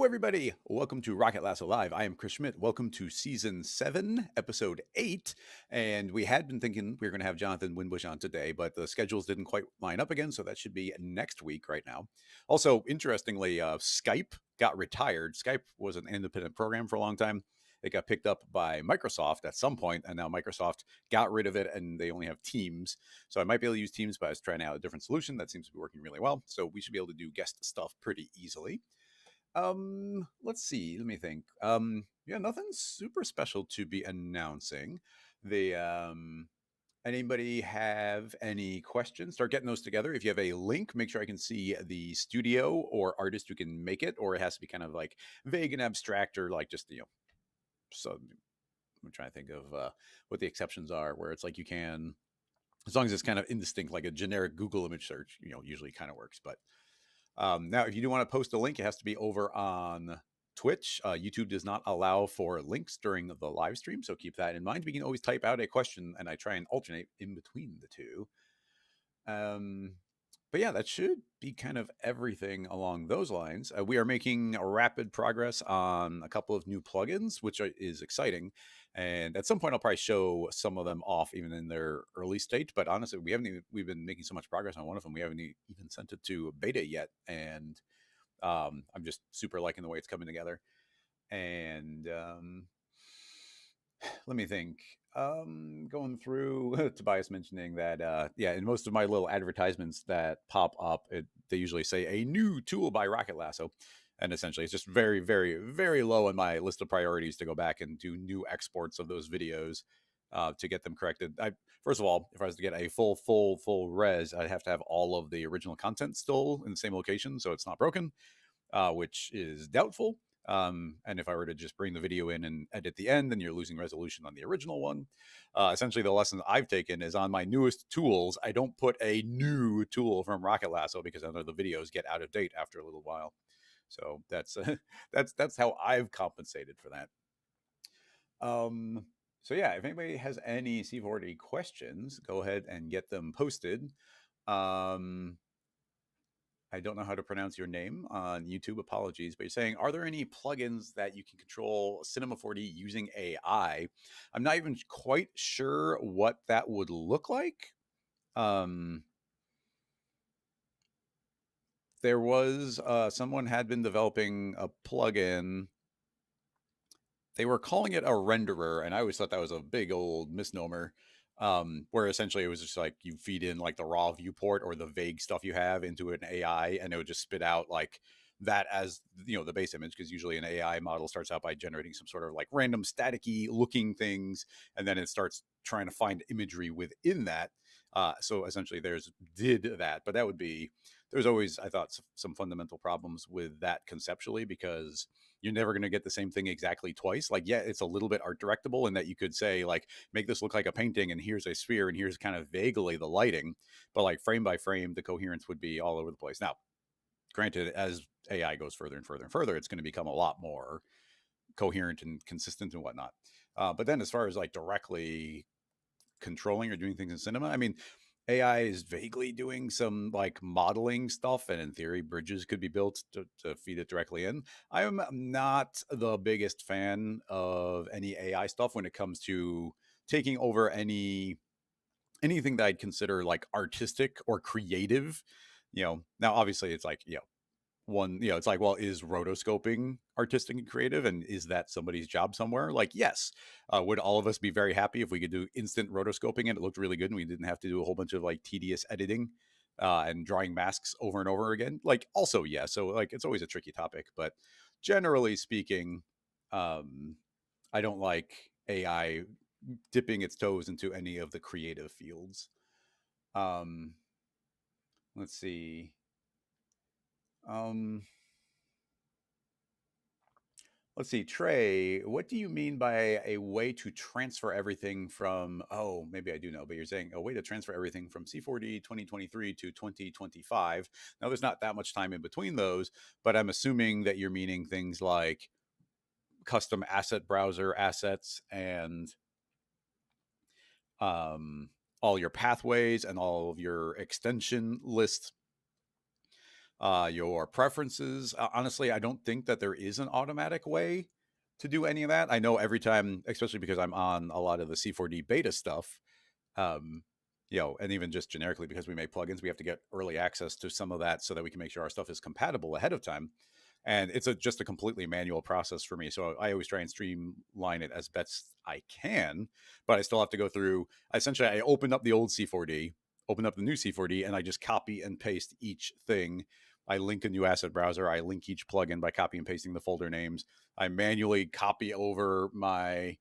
everybody. Welcome to Rocket Lasso Live. I am Chris Schmidt. Welcome to Season 7, Episode 8. And we had been thinking we were going to have Jonathan Winbush on today, but the schedules didn't quite line up again, so that should be next week right now. Also, interestingly, Skype got retired. Skype was an independent program for a long time. It got picked up by Microsoft at some point, and now Microsoft got rid of it, and they only have Teams. So I might be able to use Teams, but I was trying out a different solution that seems to be working really well. So we should be able to do guest stuff pretty easily. Let's see. Let me think. Yeah, nothing super special to be announcing. Anybody have any questions? Start getting those together. If you have a link, make sure I can see the studio or artist who can make it, or it has to be kind of like vague and abstract, or like just So I'm trying to think of what the exceptions are, where it's like you can, as long as it's kind of indistinct, like a generic Google image search, usually kind of works. But now, if you do want to post a link, it has to be over on Twitch. YouTube does not allow for links during the live stream, so keep that in mind. We can always type out a question, and I try and alternate in between the two. But yeah, that should be kind of everything along those lines. We are making rapid progress on a couple of new plugins, which is exciting. And at some point, I'll probably show some of them off, even in their early state. But honestly, we've been making so much progress on one of them. We haven't even sent it to beta yet. And I'm just super liking the way it's coming together. And let me think. Going through Tobias mentioning that, yeah, in most of my little advertisements that pop up, they usually say a new tool by Rocket Lasso. And essentially, it's just very, very, very low on my list of priorities to go back and do new exports of those videos to get them corrected. First of all, if I was to get a full res, I'd have to have all of the original content still in the same location, so it's not broken, which is doubtful. And if I were to just bring the video in and edit the end, then you're losing resolution on the original one. Essentially, the lesson I've taken is on my newest tools, I don't put a new tool from Rocket Lasso because I know the videos get out of date after a little while. So that's that's how I've compensated for that. So yeah, if anybody has any C4D questions, go ahead and get them posted. I don't know how to pronounce your name on YouTube. Apologies, but you're saying, are there any plugins that you can control Cinema 4D using AI? I'm not even quite sure what that would look like. There was someone had been developing a plugin. They were calling it a renderer, and I always thought that was a big old misnomer. Where essentially it was just like you feed in like the raw viewport or the vague stuff you have into an AI, and it would just spit out like that as the base image, because usually an AI model starts out by generating some sort of like random staticky looking things, and then it starts trying to find imagery within that. So essentially there's did that, but that would be, there's always, I thought, some fundamental problems with that conceptually, because you're never going to get the same thing exactly twice. Like, yeah, it's a little bit art directable in that you could say like, make this look like a painting, and here's a sphere, and here's kind of vaguely the lighting, but like frame by frame, the coherence would be all over the place. Now, granted, as AI goes further and further and further, it's going to become a lot more coherent and consistent and whatnot. But then as far as like directly controlling or doing things in cinema, I mean, AI is vaguely doing some like modeling stuff, and in theory, bridges could be built to feed it directly in. I'm not the biggest fan of any AI stuff when it comes to taking over anything that I'd consider like artistic or creative. Now obviously it's like, it's like, well, is rotoscoping artistic and creative, and is that somebody's job somewhere? Like, yes. Would all of us be very happy if we could do instant rotoscoping and it looked really good, and we didn't have to do a whole bunch of like tedious editing and drawing masks over and over again? Like, also, yeah. So like, it's always a tricky topic, but generally speaking, I don't like AI dipping its toes into any of the creative fields. Let's see. Let's see, Trey, what do you mean by a way to transfer everything from, oh, maybe I do know, but you're saying a way to transfer everything from C4D 2023 to 2025. Now, there's not that much time in between those, but I'm assuming that you're meaning things like custom asset browser assets and all your pathways and all of your extension lists. your preferences. Honestly, I don't think that there is an automatic way to do any of that. I know every time, especially because I'm on a lot of the C4D beta stuff, um, and even just generically because we make plugins, we have to get early access to some of that so that we can make sure our stuff is compatible ahead of time. And it's just a completely manual process for me. So I always try and streamline it as best I can, but I still have to go through. Essentially, I open up the old C4D, open up the new C4D, and I just copy and paste each thing. I link a new asset browser. I link each plugin by copy and pasting the folder names. I manually copy over my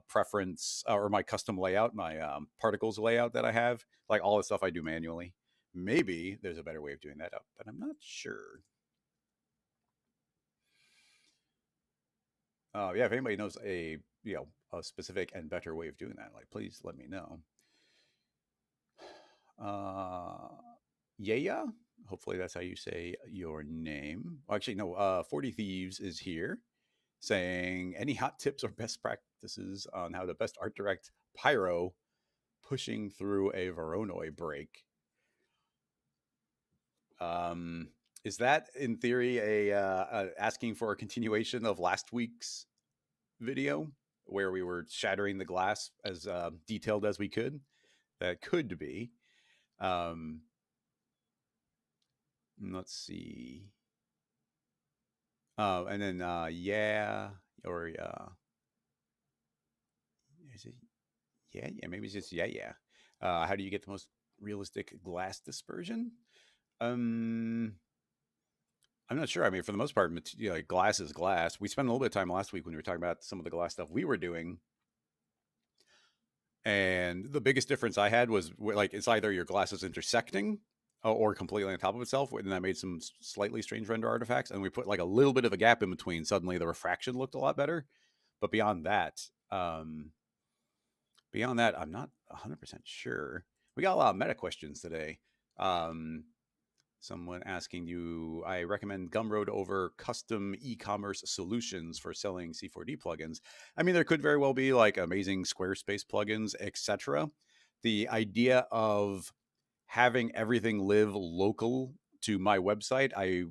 preference or my custom layout, my particles layout that I have. Like all the stuff I do manually. Maybe there's a better way of doing that, but I'm not sure. Yeah, if anybody knows a specific and better way of doing that, like please let me know. Yeah. Hopefully that's how you say your name. Well, actually, no. 40 Thieves is here saying any hot tips or best practices on how to best art direct Pyro pushing through a Voronoi break. Is that in theory a asking for a continuation of last week's video where we were shattering the glass as detailed as we could? That could be. Let's see. And then yeah, or is it yeah, maybe it's just yeah. How do you get the most realistic glass dispersion? I'm not sure. I mean, for the most part, like glass is glass. We spent a little bit of time last week when we were talking about some of the glass stuff we were doing. And the biggest difference I had was like it's either your glass is intersecting or completely on top of itself. And I made some slightly strange render artifacts, and we put like a little bit of a gap in between. Suddenly, the refraction looked a lot better. But beyond that, I'm not 100% sure. We got a lot of meta questions today. Someone asking you, I recommend Gumroad over custom e-commerce solutions for selling C4D plugins. I mean, there could very well be like amazing Squarespace plugins, etc. The idea of having everything live local to my website, I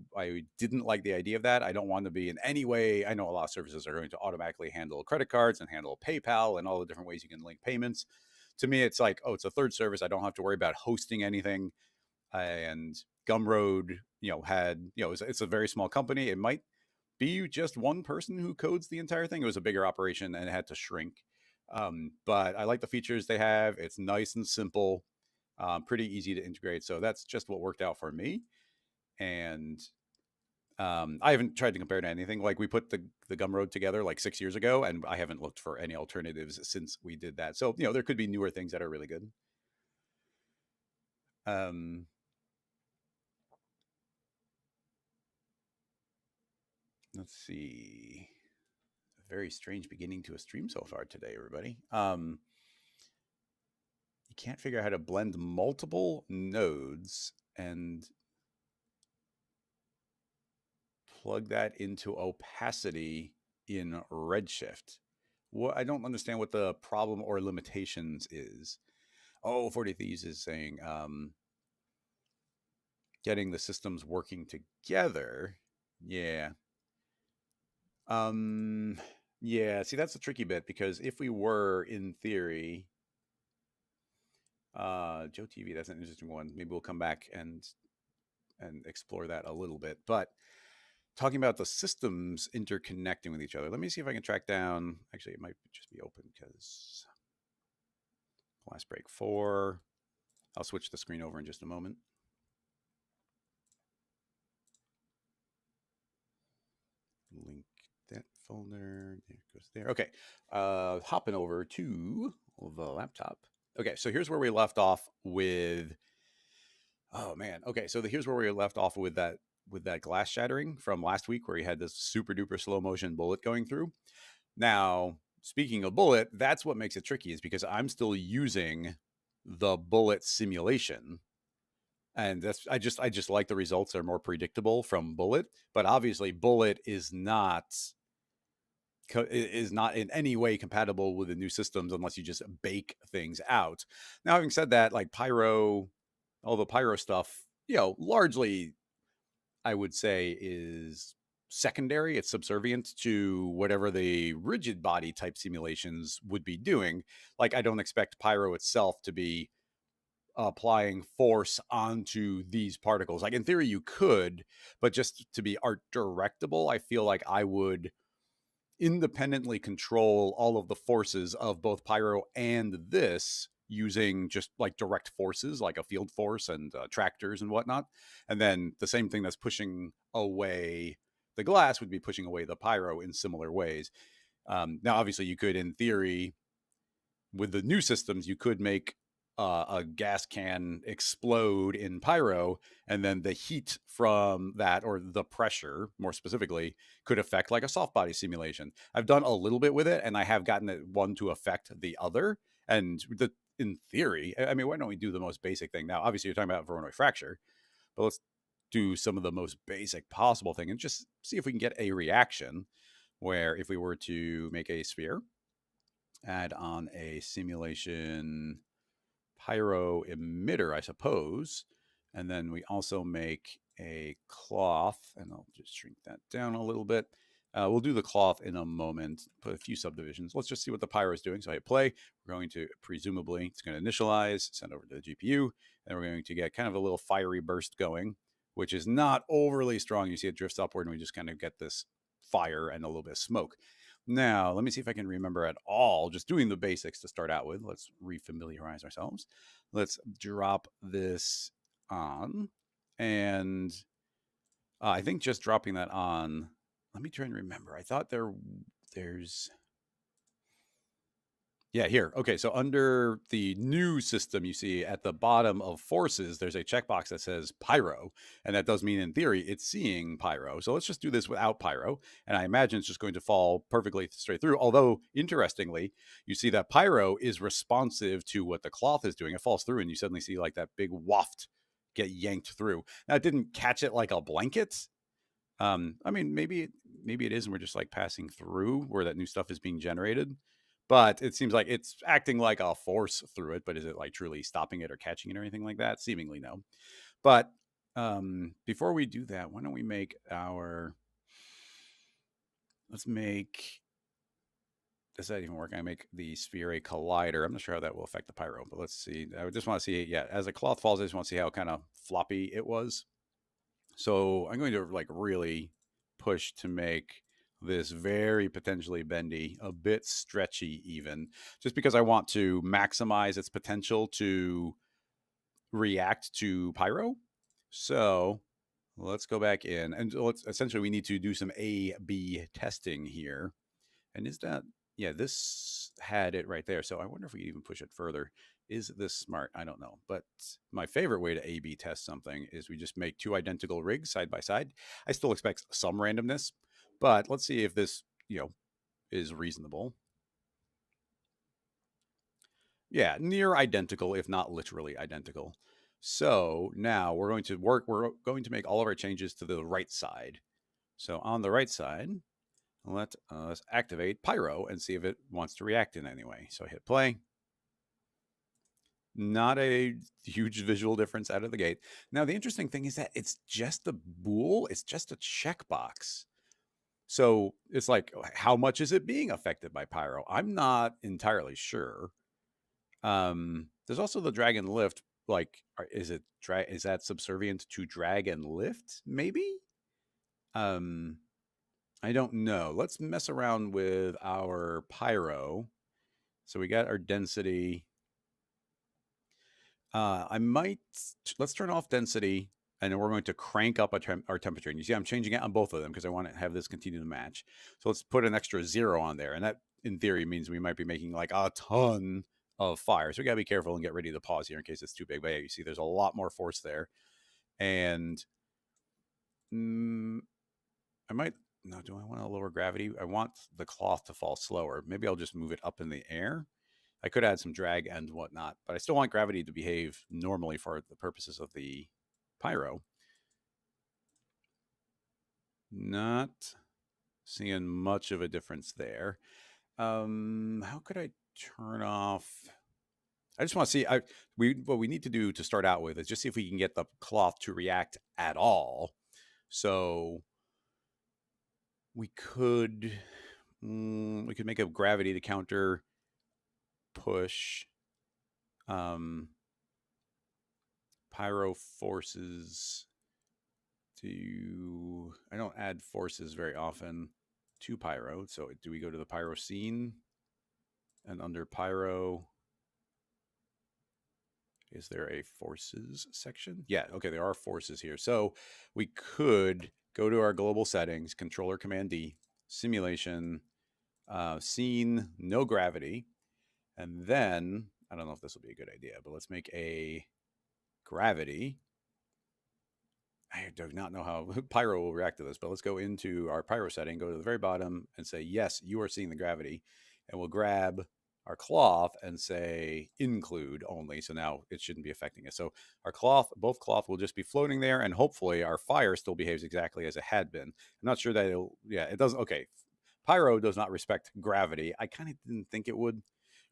didn't like the idea of that. I don't want to be in any way. I know a lot of services are going to automatically handle credit cards and handle PayPal and all the different ways you can link payments. To me, it's like, oh, it's a third service. I don't have to worry about hosting anything. And Gumroad, had, it's a very small company. It might be just one person who codes the entire thing. It was a bigger operation and it had to shrink. But I like the features they have. It's nice and simple, pretty easy to integrate. So that's just what worked out for me. And I haven't tried to compare to anything. Like we put the Gumroad together like 6 years ago, and I haven't looked for any alternatives since we did that. So there could be newer things that are really good. Let's see. A very strange beginning to a stream so far today, everybody. You can't figure out how to blend multiple nodes and plug that into opacity in Redshift. I don't understand what the problem or limitations is. Oh, 40 Thieves is saying getting the systems working together. Yeah. Yeah, see that's the tricky bit because if we were in theory Joe TV, that's an interesting one. Maybe we'll come back and explore that a little bit. But talking about the systems interconnecting with each other, let me see if I can track down. Actually, it might just be open because Glass Break 4. I'll switch the screen over in just a moment. Link that folder. There it goes there. Okay. Hopping over to the laptop. Okay, so here's where we left off with. Oh man. Okay, so here's where we left off with that glass shattering from last week, where you had this super duper slow motion bullet going through. Now, speaking of bullet, that's what makes it tricky, is because I'm still using the bullet simulation, and that's I just like the results are more predictable from bullet. But obviously, bullet is not in any way compatible with the new systems unless you just bake things out. Now, having said that, like Pyro, all the Pyro stuff, largely I would say, is secondary. It's subservient to whatever the rigid body type simulations would be doing. Like, I don't expect Pyro itself to be applying force onto these particles. Like, in theory, you could, but just to be art directable, I feel like I would independently control all of the forces of both Pyro and this using just like direct forces, like a field force and tractors and whatnot. And then the same thing that's pushing away the glass would be pushing away the Pyro in similar ways. Now, obviously, you could, in theory, with the new systems, you could make a gas can explode in Pyro, and then the heat from that, or the pressure more specifically, could affect like a soft body simulation. I've done a little bit with it, and I have gotten it one to affect the other. And in theory, I mean, why don't we do the most basic thing now? Obviously, you're talking about Voronoi fracture, but let's do some of the most basic possible thing and just see if we can get a reaction where if we were to make a sphere, add on a simulation pyro emitter, I suppose. And then we also make a cloth, and I'll just shrink that down a little bit. We'll do the cloth in a moment, put a few subdivisions. Let's just see what the pyro is doing. So I hit play. We're going to, presumably, it's going to initialize, send over to the GPU, and we're going to get kind of a little fiery burst going, which is not overly strong. You see it drifts upward, and we just kind of get this fire and a little bit of smoke. Now, let me see if I can remember at all, just doing the basics to start out with. Let's refamiliarize ourselves. Let's drop this on. And I think just dropping that on, let me try and remember. I thought there's yeah, here. Okay, so under the new system, you see at the bottom of forces, there's a checkbox that says Pyro, and that does mean in theory it's seeing Pyro. So let's just do this without Pyro, and I imagine it's just going to fall perfectly straight through. Although, interestingly, you see that Pyro is responsive to what the cloth is doing. It falls through, and you suddenly see like that big waft get yanked through. Now, it didn't catch it like a blanket. I mean, maybe it is, and we're just like passing through where that new stuff is being generated. But it seems like it's acting like a force through it. But is it like truly stopping it or catching it or anything like that? Seemingly no. But before we do that, why don't we make our? Let's make. Does that even work? I make the sphere a collider. I'm not sure how that will affect the pyro, but let's see. I just want to see. Yeah, as the cloth falls, I just want to see how kind of floppy it was. So I'm going to like really push to make this very potentially bendy, a bit stretchy even, just because I want to maximize its potential to react to pyro. So let's go back in, and essentially we need to do some A/B testing here. And is that, yeah, this had it right there. So I wonder if we can even push it further. Is this smart? I don't know. But my favorite way to A/B test something is we just make two identical rigs side by side. I still expect some randomness, but let's see if this, is reasonable. Yeah, near identical, if not literally identical. So now we're going to make all of our changes to the right side. So on the right side, let us activate Pyro and see if it wants to react in any way. So I hit play. Not a huge visual difference out of the gate. Now, the interesting thing is that it's just a bool. It's just a checkbox. So it's like, how much is it being affected by Pyro? I'm not entirely sure. There's also the drag and lift. Like, is that subservient to drag and lift? Maybe. I don't know. Let's mess around with our Pyro. So we got our density. Let's turn off density, and then we're going to crank up our temperature. And you see I'm changing it on both of them because I want to have this continue to match. So let's put an extra 0 on there. And that, in theory, means we might be making like a ton of fire. So we got to be careful and get ready to pause here in case it's too big. But yeah, you see there's a lot more force there. And I might, no, do I want to lower gravity? I want the cloth to fall slower. Maybe I'll just move it up in the air. I could add some drag and whatnot, but I still want gravity to behave normally for the purposes of the pyro. Not seeing much of a difference there. How could I turn off? I just want to see. What we need to do to start out with is just see if we can get the cloth to react at all. So we could make a gravity to counter push pyro forces to, I don't add forces very often to pyro. So do we go to the pyro scene, and under pyro, is there a forces section? Yeah, okay, there are forces here. So we could go to our global settings, controller command D, simulation, scene, no gravity. And then, I don't know if this will be a good idea, but let's make a gravity. I do not know how Pyro will react to this, but let's go into our Pyro setting, go to the very bottom and say, yes, you are seeing the gravity. And we'll grab our cloth and say include only. So now it shouldn't be affecting us. So our cloth, both cloth will just be floating there. And hopefully our fire still behaves exactly as it had been. I'm not sure that it'll, yeah, it doesn't. Okay. Pyro does not respect gravity. I kind of didn't think it would,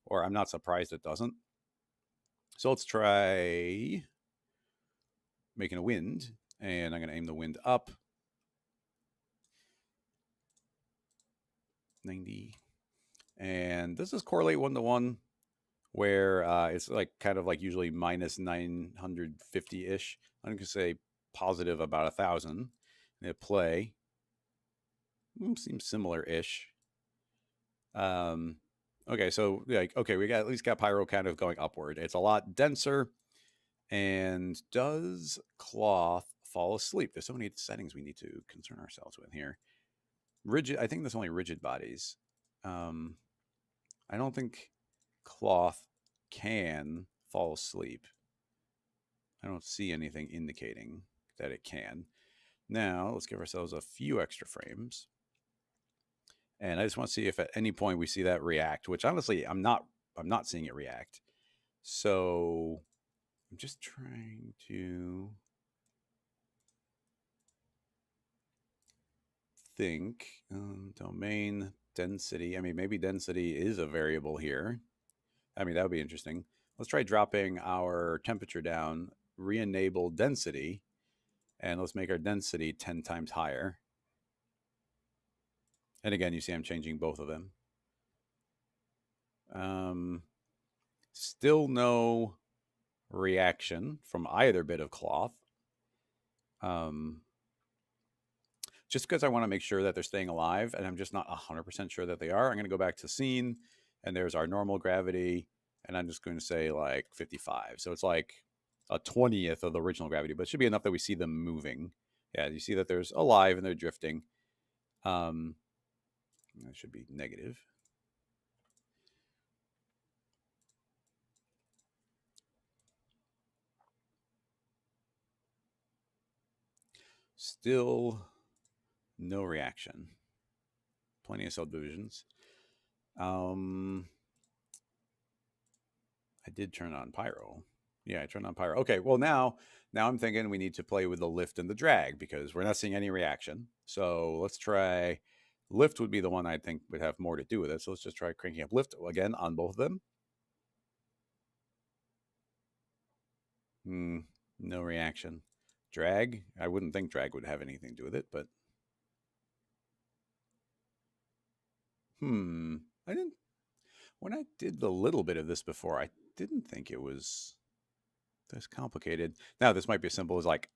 or I'm not surprised it doesn't. So let's try making a wind, and I'm going to aim the wind up 90. And this is correlate 1-to-1, where it's like kind of like usually minus 950 ish. I'm going to say positive about 1,000. And play seems similar ish. Okay, so like, okay, we got at least got pyro kind of going upward. It's a lot denser. And does cloth fall asleep? There's so many settings we need to concern ourselves with here. Rigid, I think there's only rigid bodies. I don't think cloth can fall asleep. I don't see anything indicating that it can. Now, let's give ourselves a few extra frames. And I just want to see if at any point we see that react, which honestly, I'm not seeing it react. So I'm just trying to think. Domain density. I mean, maybe density is a variable here. I mean, that would be interesting. Let's try dropping our temperature down, re-enable density, and let's make our density 10 times higher. And again, you see I'm changing both of them. Still no reaction from either bit of cloth. Just because I want to make sure that they're staying alive, and I'm just not 100% sure that they are. I'm going to go back to scene, and there's our normal gravity, and I'm just going to say like 55. So it's like a 20th of the original gravity, but it should be enough that we see them moving. Yeah, you see that there's alive and they're drifting. That should be negative. Still no reaction. Plenty of subdivisions. I did turn on pyro. Yeah, I turned on pyro. Okay, well now I'm thinking we need to play with the lift and the drag because we're not seeing any reaction. So let's try lift would be the one I think would have more to do with it. So let's just try cranking up lift again on both of them. No reaction. Drag, I wouldn't think drag would have anything to do with it, but I didn't, when I did the little bit of this before, I didn't think it was this complicated. Now this might be as simple as like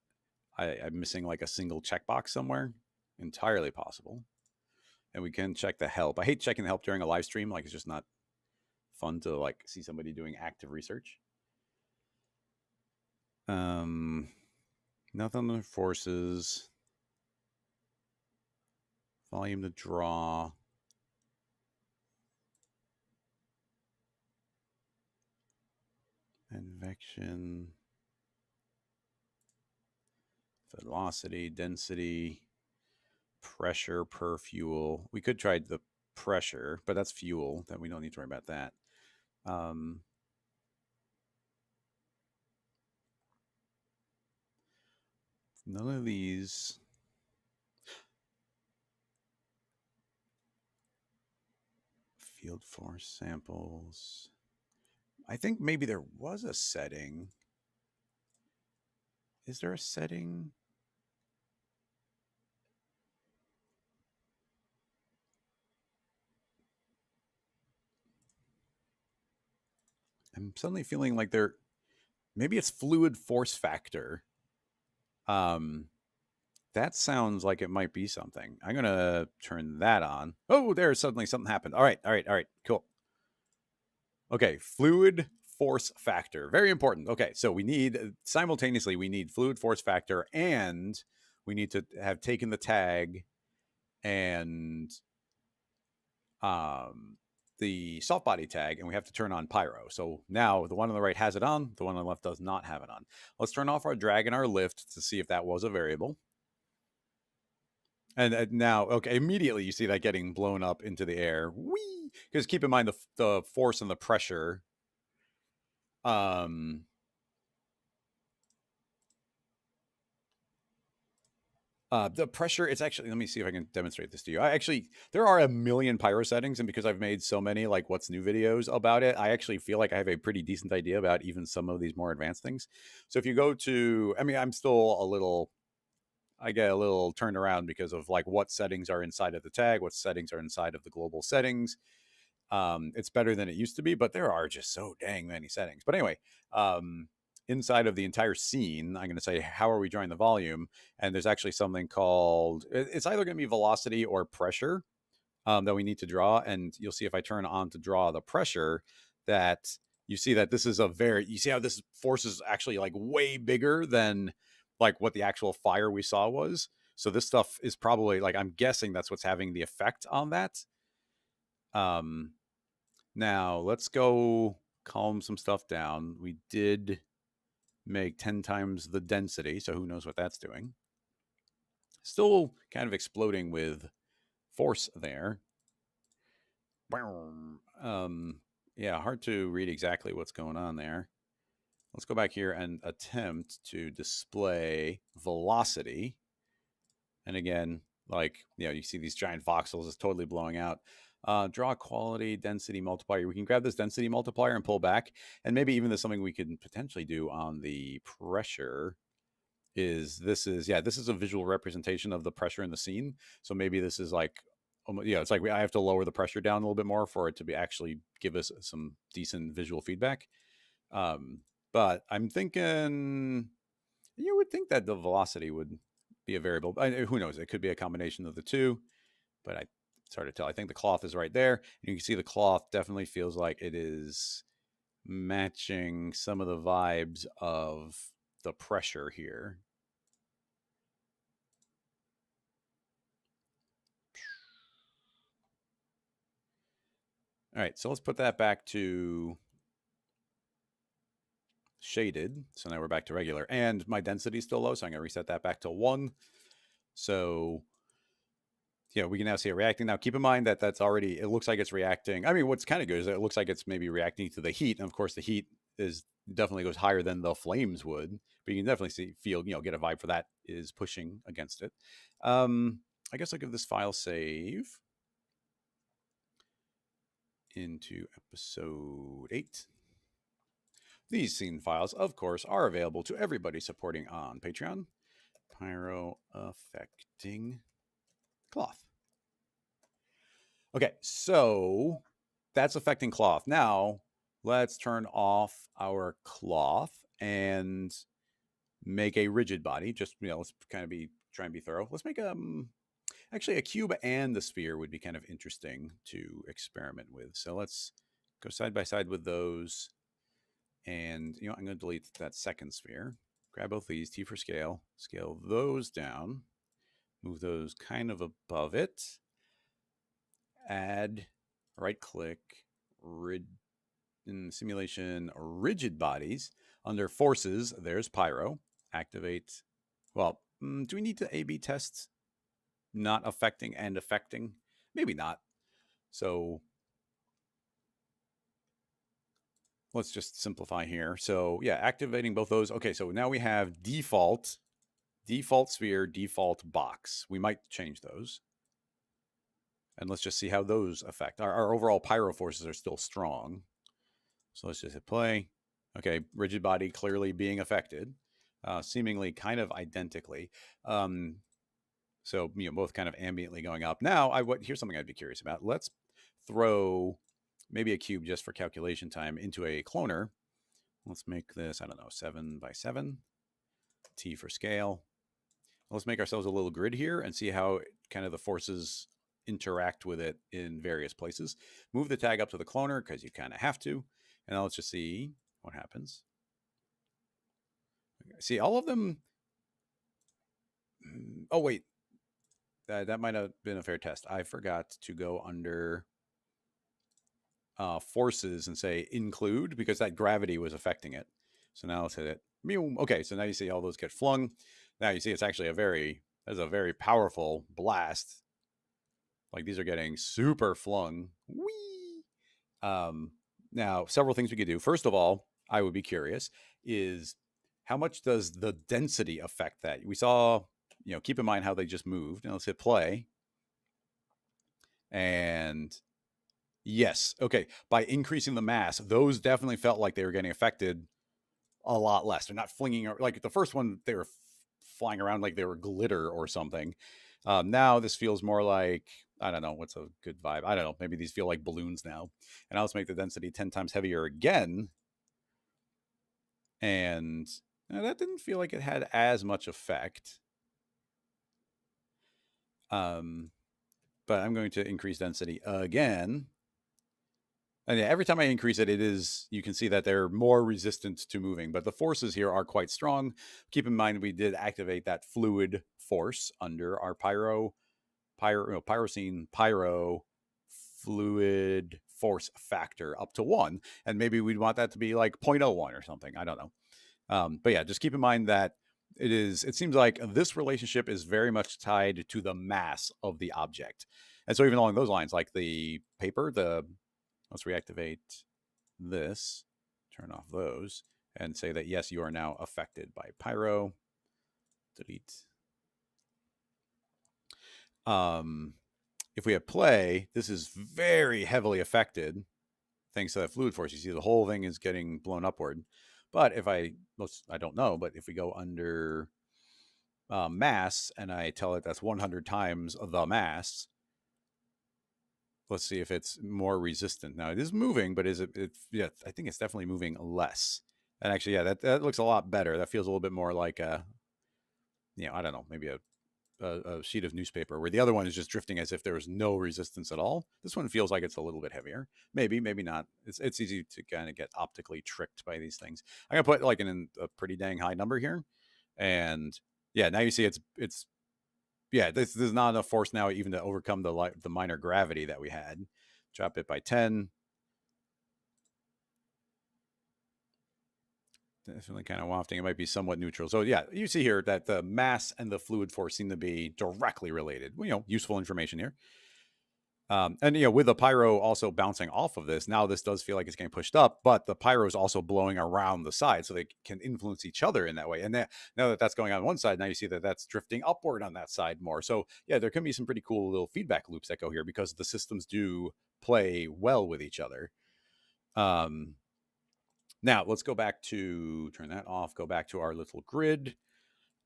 I'm missing like a single checkbox somewhere. Entirely possible. And we can check the help. I hate checking the help during a live stream. Like it's just not fun to like see somebody doing active research. Nothing on the forces. Volume to draw. Convection. Velocity, density, pressure per fuel. We could try the pressure, but that's fuel. Then we don't need to worry about that. None of these. Field force samples. I think maybe there was a setting. Is there a setting? I'm suddenly feeling like maybe it's fluid force factor. That sounds like it might be something. I'm gonna turn that on. Oh, there's suddenly something happened. All right, cool. Okay, fluid force factor, very important. Okay, so we need simultaneously we need fluid force factor, and we need to have taken the tag and the soft body tag, and we have to turn on pyro. So now the one on the right has it on, the one on the left does not have it on. Let's turn off our drag and our lift to see if that was a variable. And now, okay, immediately you see that getting blown up into the air. Whee! Because keep in mind the force and the pressure. The pressure, it's actually, let me see if I can demonstrate this to you. There are a million pyro settings, and because I've made so many like what's new videos about it, I actually feel like I have a pretty decent idea about even some of these more advanced things. So if you go to, I mean, I get a little turned around because of like what settings are inside of the tag, what settings are inside of the global settings. It's better than it used to be, but there are just so dang many settings. But anyway, inside of the entire scene, I'm going to say, how are we drawing the volume? And there's actually something called, it's either going to be velocity or pressure that we need to draw. And you'll see if I turn on to draw the pressure that you see that this is you see how this force is actually like way bigger than like what the actual fire we saw was. So this stuff is probably like, I'm guessing that's what's having the effect on that. Now let's go calm some stuff down. We did make 10 times the density, so who knows what that's doing. Still kind of exploding with force there. Yeah, hard to read exactly what's going on there. Let's go back here and attempt to display velocity. And again, like, you see these giant voxels is totally blowing out. Draw quality density multiplier. We can grab this density multiplier and pull back. And maybe even there's something we could potentially do on the pressure. This is a visual representation of the pressure in the scene. So maybe this is like, it's like I have to lower the pressure down a little bit more for it to be actually give us some decent visual feedback. But I'm thinking you would think that the velocity would be a variable. Who knows? It could be a combination of the two, but it's hard to tell. I think the cloth is right there. You can see the cloth definitely feels like it is matching some of the vibes of the pressure here. All right, so let's put that back to shaded. So now we're back to regular, and my density is still low, so I'm going to reset that back to 1. So we can now see it reacting. Now keep in mind that it looks like it's reacting. I mean, what's kind of good is it looks like it's maybe reacting to the heat, and of course the heat definitely goes higher than the flames would, but you can definitely get a vibe for that is pushing against it. I guess I'll give this file save into episode 8. These scene files, of course, are available to everybody supporting on Patreon. Pyro affecting cloth. Okay, so that's affecting cloth. Now, let's turn off our cloth and make a rigid body. Just, let's kind of try and be thorough. Let's make actually a cube and the sphere would be kind of interesting to experiment with. So let's go side by side with those. And, I'm going to delete that second sphere. Grab both these, T for scale those down, move those kind of above it, add, right click, in simulation, rigid bodies. Under forces, there's pyro, activate. Well, do we need to A/B test not affecting and affecting? Maybe not. So let's just simplify here. So yeah, activating both those. Okay, so now we have default sphere, default box. We might change those. And let's just see how those affect. Our overall pyro forces are still strong. So let's just hit play. Okay, rigid body clearly being affected, seemingly kind of identically. So both kind of ambiently going up. Now, here's something I'd be curious about. Let's throw maybe a cube just for calculation time, into a cloner. Let's make this, I don't know, 7 by 7, T for scale. Let's make ourselves a little grid here and see how kind of the forces interact with it in various places. Move the tag up to the cloner because you kind of have to. And now let's just see what happens. See, all of them. Oh, wait. That might have been a fair test. I forgot to go under forces and say include because that gravity was affecting it. So now let's hit it. Okay, so now you see all those get flung. Now you see it's actually that's a very powerful blast. Like these are getting super flung. Whee! Now, several things we could do. First of all, I would be curious is how much does the density affect that? We saw, keep in mind how they just moved. And let's hit play. And yes, okay. By increasing the mass, those definitely felt like they were getting affected a lot less. They're not flinging, like the first one, they were flying around like they were glitter or something. Now this feels more like, I don't know, what's a good vibe? I don't know. Maybe these feel like balloons now. And now let's make the density 10 times heavier again. And that didn't feel like it had as much effect. But I'm going to increase density again. And yeah, every time I increase it, you can see that they're more resistant to moving, but the forces here are quite strong. Keep in mind, we did activate that fluid force under our pyrocene pyro fluid force factor up to 1. And maybe we'd want that to be like 0.01 or something. I don't know. But yeah, just keep in mind that it seems like this relationship is very much tied to the mass of the object. And so even along those lines, like the paper, let's reactivate this, turn off those, and say that, yes, you are now affected by pyro. Delete. If we have play, this is very heavily affected thanks to that fluid force. You see the whole thing is getting blown upward. But if I don't know, but if we go under mass and I tell it that's 100 times the mass, let's see if it's more resistant. Now it is moving, but is it? Yeah, I think it's definitely moving less. And actually, yeah, that looks a lot better. That feels a little bit more like I don't know, maybe a sheet of newspaper, where the other one is just drifting as if there was no resistance at all. This one feels like it's a little bit heavier. Maybe not. It's easy to kind of get optically tricked by these things. I'm gonna put like a pretty dang high number here, and yeah, now you see it's yeah, this is not enough force now even to overcome the minor gravity that we had. Drop it by 10. Definitely kind of wafting. It might be somewhat neutral. So yeah, you see here that the mass and the fluid force seem to be directly related. Useful information here. And with the pyro also bouncing off of this, now this does feel like it's getting pushed up, but the pyro is also blowing around the side, so they can influence each other in that way. And now that that's going on one side, now you see that that's drifting upward on that side more. So yeah, there can be some pretty cool little feedback loops that go here because the systems do play well with each other. Now let's go back to turn that off. Go back to our little grid,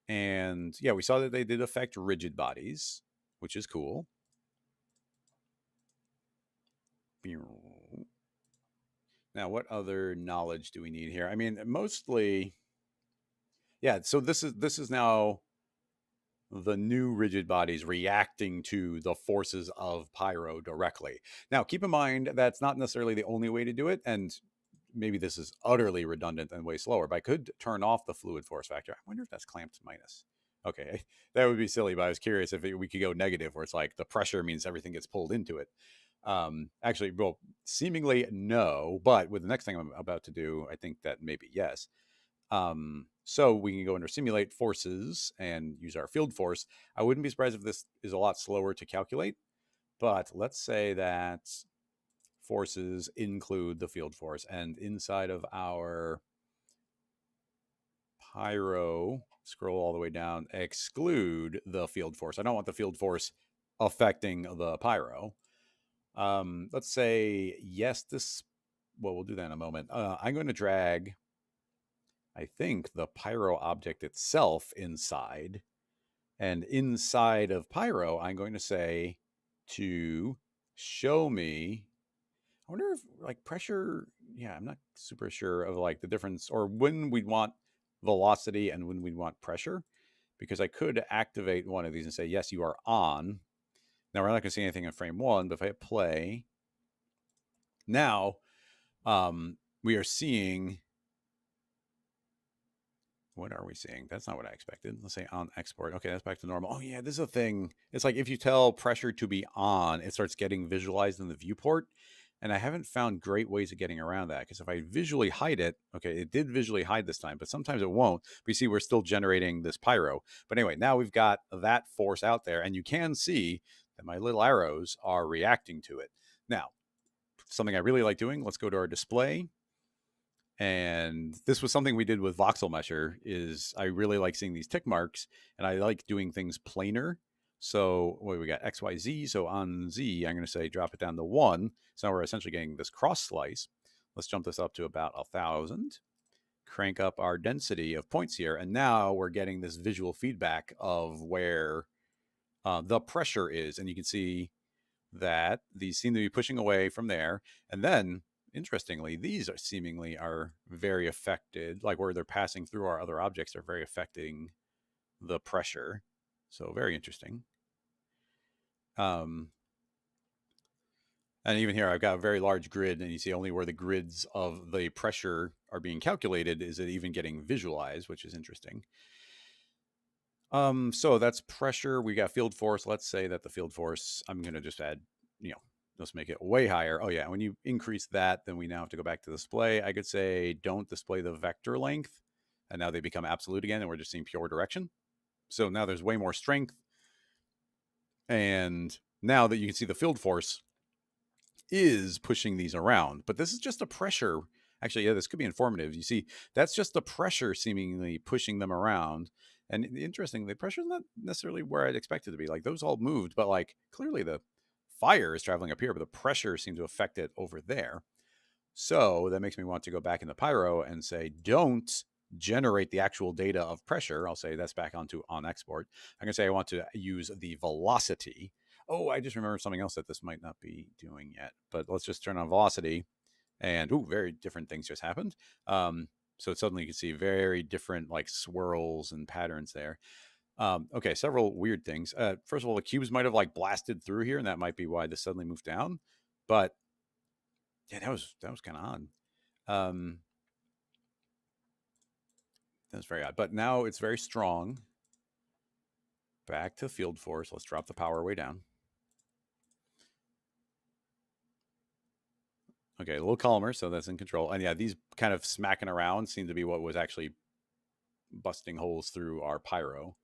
and yeah, we saw that they did affect rigid bodies, which is cool. Now, what other knowledge do we need here? I mean, mostly, yeah. So this is now the new rigid bodies reacting to the forces of pyro directly. Now, keep in mind that's not necessarily the only way to do it, and maybe this is utterly redundant and way slower. But I could turn off the fluid force factor. I wonder if that's clamped minus. Okay, that would be silly, but I was curious if we could go negative, where it's like the pressure means everything gets pulled into it. Actually, well, seemingly no, but with the next thing I'm about to do, I think that maybe yes. So we can go under simulate forces and use our field force. I wouldn't be surprised if this is a lot slower to calculate, but let's say that forces include the field force, and inside of our pyro, scroll all the way down, exclude the field force. I don't want the field force affecting the pyro. Let's say yes, well, we'll do that in a moment. I'm going to drag, I think, the pyro object itself inside. And inside of pyro, I'm going to say to show me, I wonder if like pressure, yeah, I'm not super sure of like the difference or when we'd want velocity and when we'd want pressure, because I could activate one of these and say, yes, you are on. Now we're not going to see anything in frame one, but if I hit play, now we are seeing, what are we seeing? That's not what I expected. Let's say on export. Okay, that's back to normal. Oh yeah, this is a thing. It's like if you tell pressure to be on, it starts getting visualized in the viewport. And I haven't found great ways of getting around that, because if I visually hide it, okay, it did visually hide this time, but sometimes it won't. But you see, we're still generating this pyro. But anyway, now we've got that force out there, and you can see that my little arrows are reacting to it. Now, something I really like doing, let's go to our display. And this was something we did with voxel mesher, is I really like seeing these tick marks, and I like doing things planar. So what we got, X, Y, Z. So on Z, I'm going to say drop it down to 1. So now we're essentially getting this cross slice. Let's jump this up to about 1,000. Crank up our density of points here. And now we're getting this visual feedback of where the pressure is. And you can see that these seem to be pushing away from there. And then, interestingly, these are seemingly are very affected, like where they're passing through our other objects are very affecting the pressure. So very interesting. And even here, I've got a very large grid, and you see only where the grids of the pressure are being calculated is it even getting visualized, which is interesting. So that's pressure. We got field force. Let's say that the field force, I'm going to just add, let's make it way higher. Oh yeah, when you increase that, then we now have to go back to display. I could say don't display the vector length, and now they become absolute again, and we're just seeing pure direction. So now there's way more strength. And now that you can see the field force is pushing these around, but this is just a pressure. Actually, yeah, this could be informative. You see, that's just the pressure seemingly pushing them around. And interesting, the pressure is not necessarily where I'd expect it to be. Like those all moved, but like clearly the fire is traveling up here, but the pressure seemed to affect it over there. So that makes me want to go back into Pyro and say, don't generate the actual data of pressure. I'll say that's back onto on export. I'm going to say I want to use the velocity. Oh, I just remembered something else that this might not be doing yet, but let's just turn on velocity. And very different things just happened. So suddenly you can see very different like swirls and patterns there. Okay, several weird things. First of all, the cubes might have like blasted through here, and that might be why this suddenly moved down. But yeah, that was kind of odd. That's very odd. But now it's very strong. Back to field force. Let's drop the power way down. Okay, a little calmer, so that's in control. And yeah, these kind of smacking around seem to be what was actually busting holes through our pyro.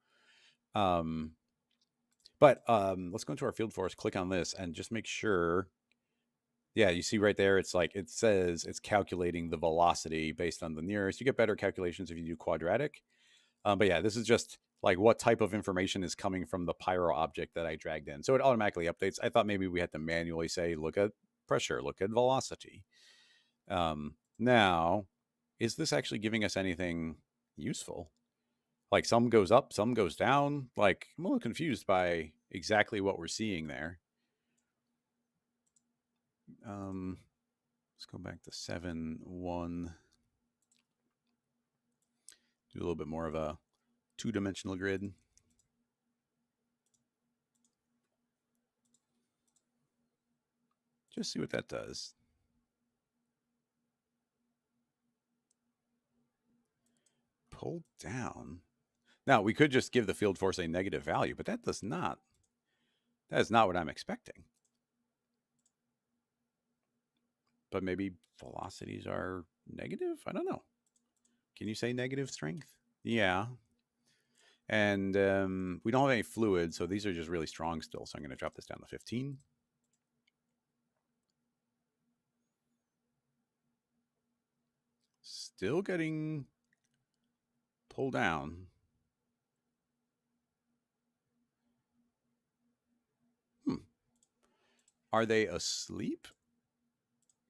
But let's go into our field force, click on this, and just make sure. Yeah, you see right there, it's like it says it's calculating the velocity based on the nearest. You get better calculations if you do quadratic. But yeah, this is just like what type of information is coming from the pyro object that I dragged in. So it automatically updates. I thought maybe we had to manually say, look at pressure, look at velocity. Now, is this actually giving us anything useful? Like some goes up, some goes down. Like I'm a little confused by exactly what we're seeing there. Let's go back to 7-1. Do a little bit more of a two-dimensional grid. Just see what that does. Pull down. Now, we could just give the field force a negative value, but that is not what I'm expecting. But maybe velocities are negative? I don't know. Can you say negative strength? Yeah. And we don't have any fluid, so these are just really strong still. So I'm going to drop this down to 15. Still getting pulled down. Are they asleep?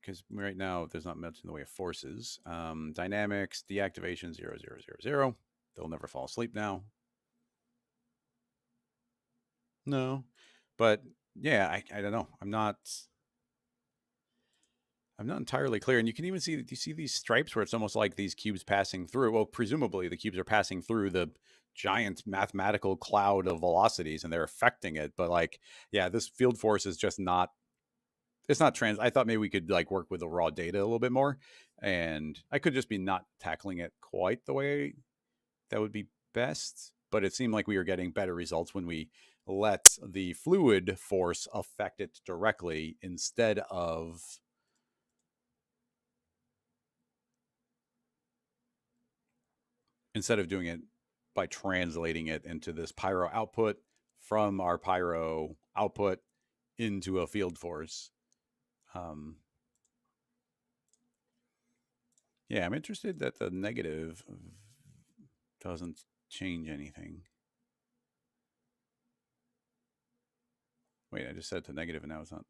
Because right now there's not much in the way of forces. Dynamics, deactivation, 0, 0, 0, 0. They'll never fall asleep now. No. But yeah, I don't know. I'm not. I'm not entirely clear. And you can even see, you see these stripes where it's almost like these cubes passing through. Well, presumably the cubes are passing through the giant mathematical cloud of velocities and they're affecting it. But like, yeah, this field force is just not, it's not trans. I thought maybe we could like work with the raw data a little bit more. And I could just be not tackling it quite the way that would be best. But it seemed like we were getting better results when we let the fluid force affect it directly instead of doing it by translating it into this pyro output from our pyro output into a field force. Um, yeah, I'm interested that the negative doesn't change anything. Wait, I just set it to negative and now it's not.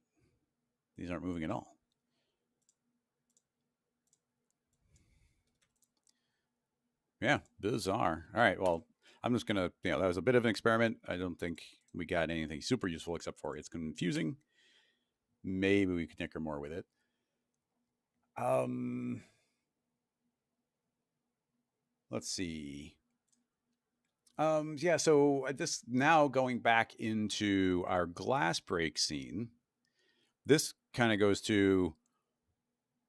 These aren't moving at all. Yeah, bizarre. All right, well, I'm just gonna, that was a bit of an experiment. I don't think we got anything super useful except for it's confusing. Maybe we could tinker more with it. Let's see. Yeah, so this now going back into our glass break scene, this kind of goes to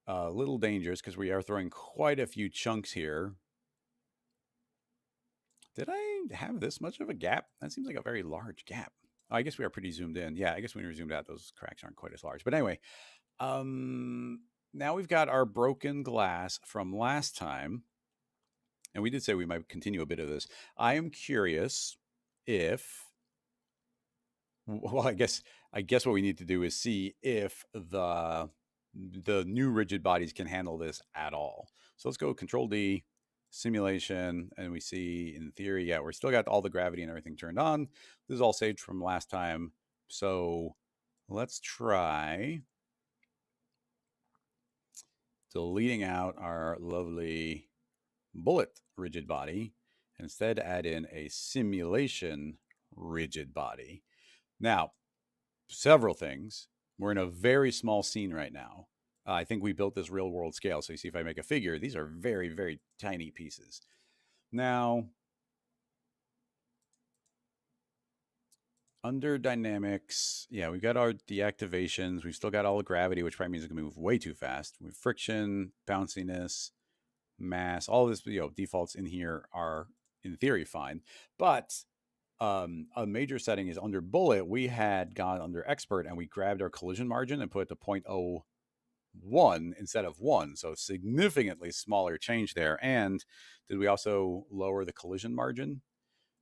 a little dangerous because we are throwing quite a few chunks here. Did I have this much of a gap? That seems like a very large gap. Oh, I guess we are pretty zoomed in. Yeah, I guess when we were zoomed out, those cracks aren't quite as large. But anyway, now we've got our broken glass from last time. And we did say we might continue a bit of this. I am curious if, well, I guess what we need to do is see if the new rigid bodies can handle this at all. So let's go Control D, simulation, and we see in theory, yeah, we're still got all the gravity and everything turned on. This is all saved from last time. So let's try deleting out our lovely bullet rigid body and instead add in a simulation rigid body. Now, several things. We're in a very small scene right now. I think we built this real world scale. So you see, if I make a figure, these are very, very tiny pieces. Now, under dynamics, yeah, we've got our deactivations. We've still got all the gravity, which probably means it can move way too fast. We have friction, bounciness, mass, all this, defaults in here are in theory fine. But a major setting is under bullet. We had gone under expert and we grabbed our collision margin and put it to 0.01 instead of 1. So significantly smaller change there. And did we also lower the collision margin?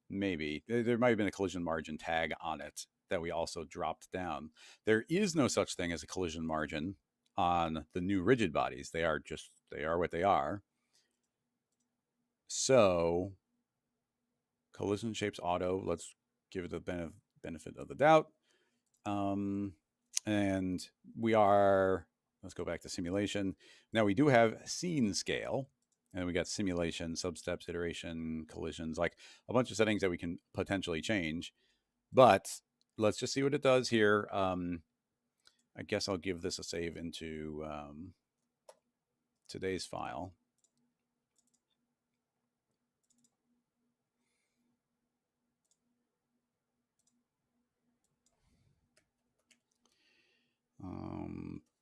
Maybe. There might have been a collision margin tag on it that we also dropped down. There is no such thing as a collision margin on the new rigid bodies. They are what they are. So collision shapes auto. Let's give it the benefit of the doubt. And we are, let's go back to simulation. Now we do have scene scale, and we got simulation, substeps, iteration, collisions, like a bunch of settings that we can potentially change. But let's just see what it does here. I guess I'll give this a save into today's file.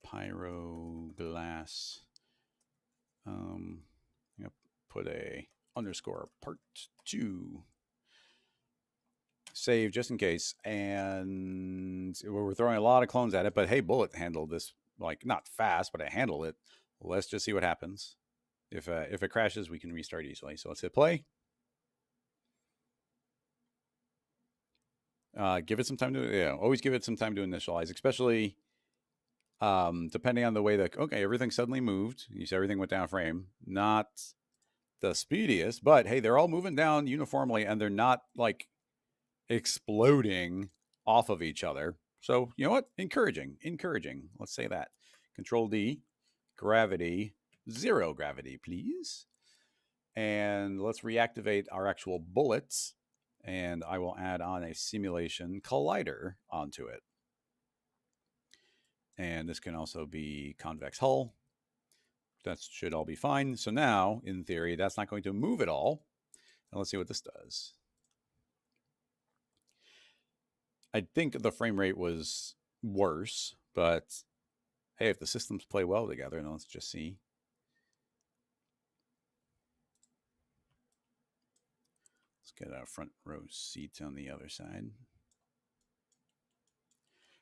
Pyro glass. Put a underscore part 2. Save just in case. And we're throwing a lot of clones at it, but hey, bullet handled this, like, not fast, but I handled it. Let's just see what happens. If it crashes, we can restart easily. So let's hit play. Give it some time to, always give it some time to initialize, especially depending on the way that, okay, everything suddenly moved. You see everything went down frame. Not the speediest, but hey, they're all moving down uniformly and they're not like exploding off of each other. So you know what? Encouraging. Let's say that. Control D, gravity, 0 gravity, please. And let's reactivate our actual bullets. And I will add on a simulation collider onto it. And this can also be convex hull. That should all be fine. So now, in theory, that's not going to move at all. And let's see what this does. I think the frame rate was worse, but hey, if the systems play well together, then let's just see. Let's get a front row seat on the other side.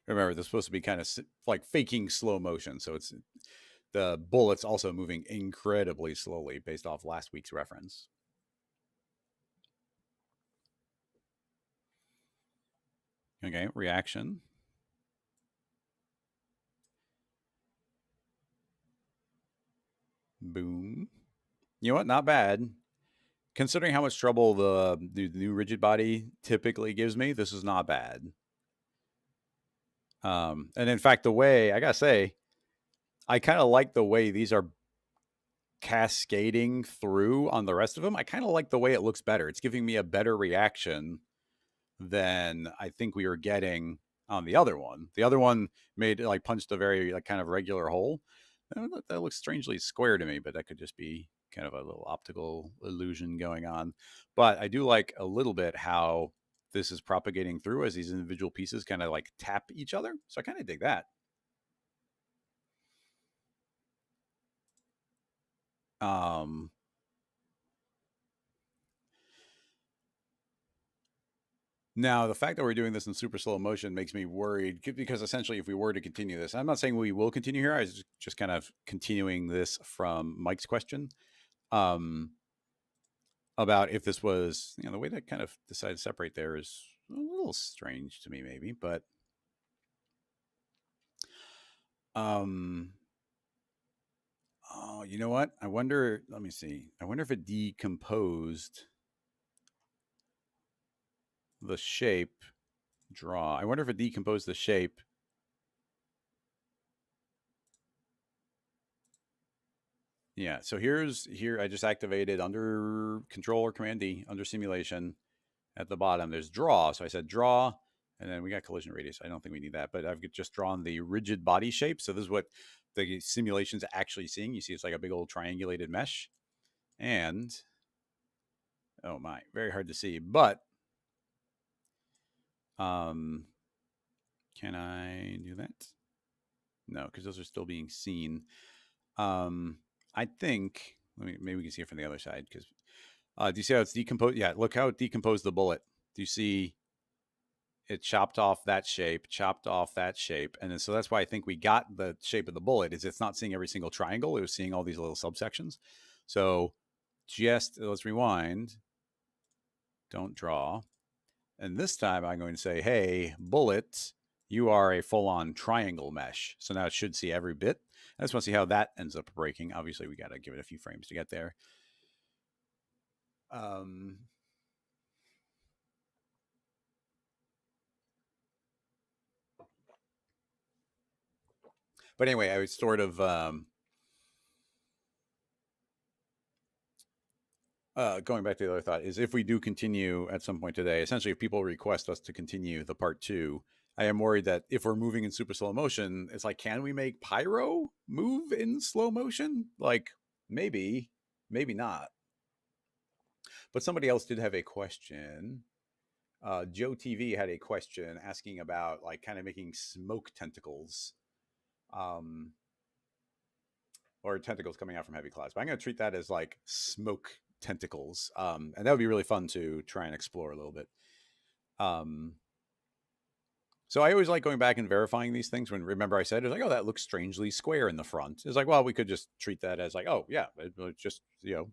Remember, this is supposed to be kind of like faking slow motion. So it's the bullet's also moving incredibly slowly based off last week's reference. Okay, reaction. Boom. You know what? Not bad. Considering how much trouble the new Rigidbody typically gives me, this is not bad. And in fact, the way I gotta say, I kind of like the way these are cascading through on the rest of them. I kind of like the way it looks better. It's giving me a better reaction than I think we were getting on the other one. The other one made like punched a very like kind of regular hole. That looks strangely square to me, but that could just be kind of a little optical illusion going on. But I do like a little bit how this is propagating through as these individual pieces kind of like tap each other. So I kind of dig that. Um, Now, the fact that we're doing this in super slow motion makes me worried because essentially, if we were to continue this, I'm not saying we will continue here. I was just kind of continuing this from Mike's question about if this was, the way that kind of decided to separate there is a little strange to me, maybe. But oh, you know what? I wonder. Let me see. I wonder if it decomposed the shape draw. I wonder if it decomposed the shape. Yeah, so here I just activated under control or command D under simulation at the bottom. There's draw. So I said draw, and then we got collision radius. I don't think we need that, but I've just drawn the rigid body shape. So this is what the simulation's actually seeing. You see it's like a big old triangulated mesh. And oh my, very hard to see. But can I do that? No, because those are still being seen. I think maybe we can see it from the other side because do you see how it's decomposed? Yeah, look how it decomposed the bullet. Do you see it chopped off that shape, and then, so that's why I think we got the shape of the bullet. Is it's not seeing every single triangle; it was seeing all these little subsections. So just let's rewind. Don't draw, and this time I'm going to say, "Hey, bullet, you are a full-on triangle mesh." So now it should see every bit. I just want to see how that ends up breaking. Obviously, we got to give it a few frames to get there. But anyway, I was sort of going back to the other thought is if we do continue at some point today, essentially, if people request us to continue the part 2, I am worried that if we're moving in super slow motion, it's like, can we make Pyro move in slow motion? Like, maybe, maybe not. But somebody else did have a question. Joe TV had a question asking about like kind of making smoke tentacles. Or tentacles coming out from heavy clouds. But I'm going to treat that as like smoke tentacles. And that would be really fun to try and explore a little bit. So I always like going back and verifying these things. When remember I said, it's like, oh, that looks strangely square in the front. It's like, well, we could just treat that as like, oh yeah, it's just,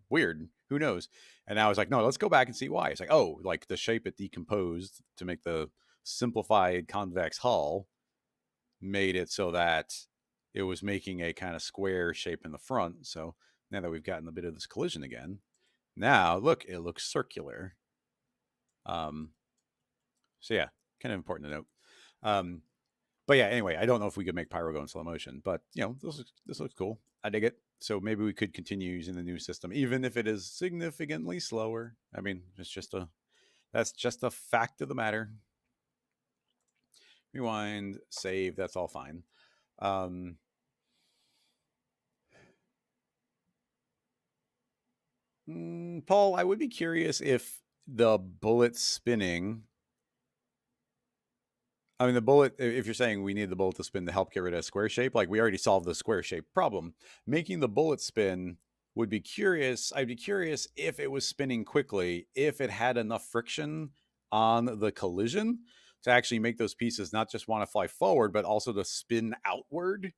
weird. Who knows? And now I was like, no, let's go back and see why. It's like, oh, like the shape it decomposed to make the simplified convex hull made it so that it was making a kind of square shape in the front. So now that we've gotten a bit of this collision again, now look, it looks circular. So yeah, kind of important to note. But yeah, anyway, I don't know if we could make Pyro go in slow motion, but this looks cool. I dig it. So maybe we could continue using the new system, even if it is significantly slower. I mean, that's just a fact of the matter. Rewind, save, that's all fine. Um, Paul, I would be curious if the bullet spinning. I mean, the bullet, if you're saying we need the bullet to spin to help get rid of a square shape, like we already solved the square shape problem, making the bullet spin would be curious. I'd be curious if it was spinning quickly, if it had enough friction on the collision to actually make those pieces not just want to fly forward, but also to spin outward.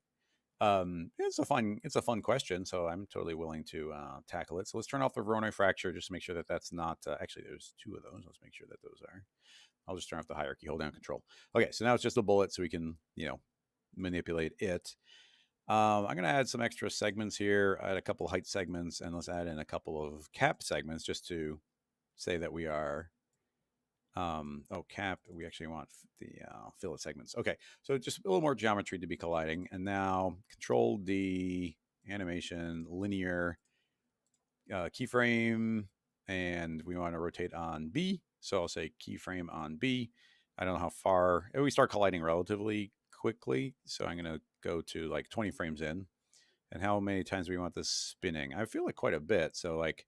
It's a fun question, so I'm totally willing to tackle it. So let's turn off the Voronoi fracture just to make sure that that's not actually there's two of those. Let's make sure that those are. I'll just turn off the hierarchy, hold down control. Okay, so now it's just a bullet, so we can manipulate it. I'm going to add some extra segments here. Add a couple height segments, and let's add in a couple of cap segments just to say that we are cap, we actually want the fillet segments. Okay, so just a little more geometry to be colliding. And now control D, animation, linear, keyframe, and we want to rotate on B. So I'll say keyframe on B. I don't know how far, we start colliding relatively quickly. So I'm going to go to like 20 frames in. And how many times do we want this spinning? I feel like quite a bit. So like,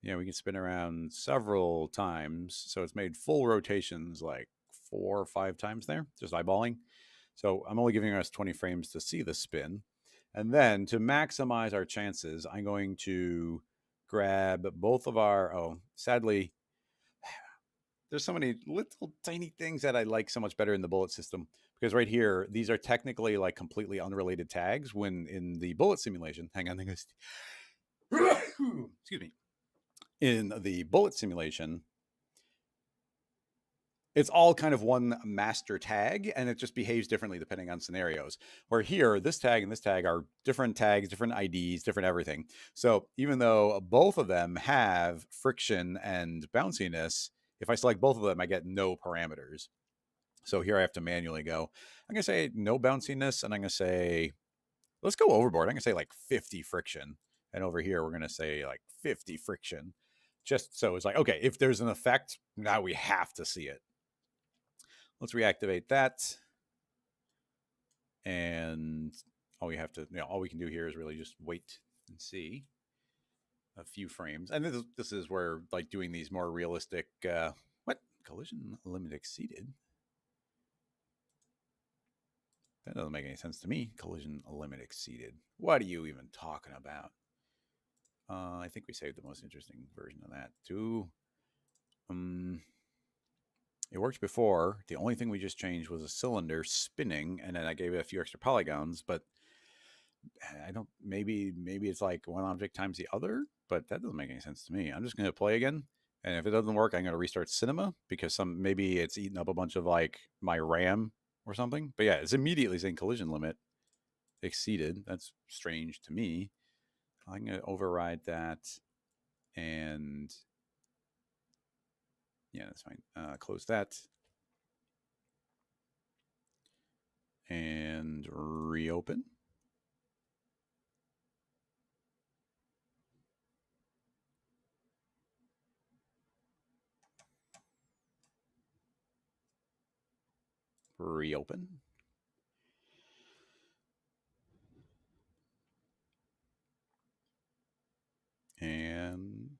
we can spin around several times. So it's made full rotations like 4 or 5 times there, just eyeballing. So I'm only giving us 20 frames to see the spin. And then to maximize our chances, I'm going to grab both of our, sadly, there's so many little tiny things that I like so much better in the bullet system. Because right here, these are technically like completely unrelated tags when in the bullet simulation, hang on, excuse me. In the bullet simulation, it's all kind of one master tag, and it just behaves differently depending on scenarios. Where here, this tag and this tag are different tags, different IDs, different everything. So even though both of them have friction and bounciness, if I select both of them, I get no parameters. So here I have to manually go. I'm going to say no bounciness, and I'm going to say, let's go overboard. I'm going to say like 50 friction. And over here, we're going to say like 50 friction. Just so it's like, okay, if there's an effect, now we have to see it. Let's reactivate that. And all we have to, all we can do here is really just wait and see a few frames. And this is where like doing these more realistic, what? Collision limit exceeded? That doesn't make any sense to me. Collision limit exceeded. What are you even talking about? I think we saved the most interesting version of that too. It worked before. The only thing we just changed was a cylinder spinning, and then I gave it a few extra polygons. But I don't. Maybe it's like one object times the other, but that doesn't make any sense to me. I'm just going to play again, and if it doesn't work, I'm going to restart Cinema because maybe it's eating up a bunch of like my RAM or something. But yeah, it's immediately saying collision limit exceeded. That's strange to me. I'm going to override that, and yeah, that's fine. Close that. And reopen. Reopen. And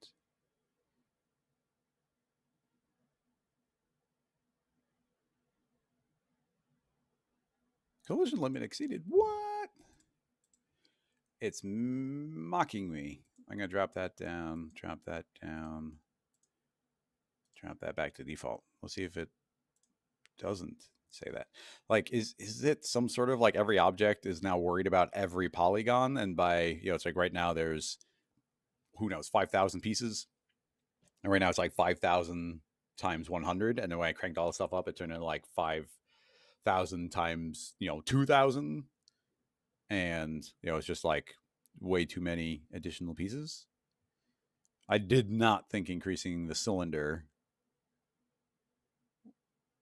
collision limit exceeded. What? It's mocking me. I'm going to drop that down, drop that down, drop that back to default. We'll see if it doesn't say that. Like, is it some sort of like every object is now worried about every polygon? And by, it's like right now there's, who knows, 5,000 pieces. And right now it's like 5,000 times 100. And then when I cranked all the stuff up, it turned into like 5,000 times, 2,000. And, it's just like way too many additional pieces. I did not think increasing the cylinder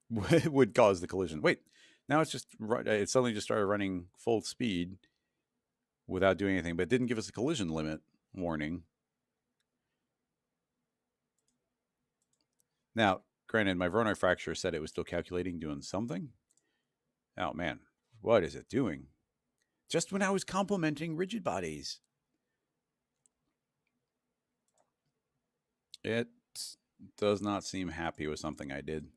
would cause the collision. Wait, now it suddenly just started running full speed without doing anything, but it didn't give us a collision limit warning. Now, granted, my Voronoi fracture said it was still calculating, doing something. Oh man, What is it doing? Just when I was complimenting rigid bodies. It does not seem happy with something I did.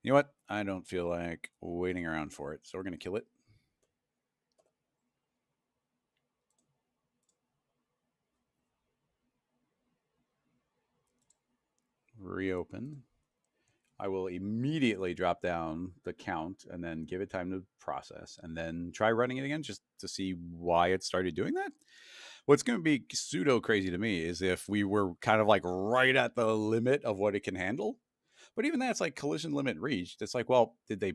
You know what? I don't feel like waiting around for it, so we're going to kill it. Reopen. I will immediately drop down the count and then give it time to process and then try running it again just to see why it started doing that. What's going to be pseudo crazy to me is if we were kind of like right at the limit of what it can handle. But even that's like collision limit reached. It's like, well, did they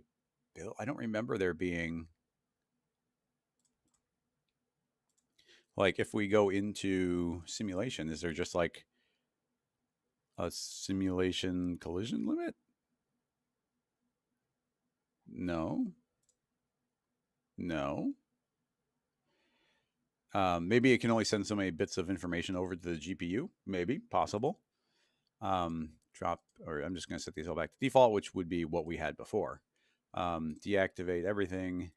build? I don't remember there being like if we go into simulation, is there just like a simulation collision limit? No. No. Maybe it can only send so many bits of information over to the GPU. Maybe possible. Drop, or I'm just going to set these all back to default, which would be what we had before. Deactivate everything.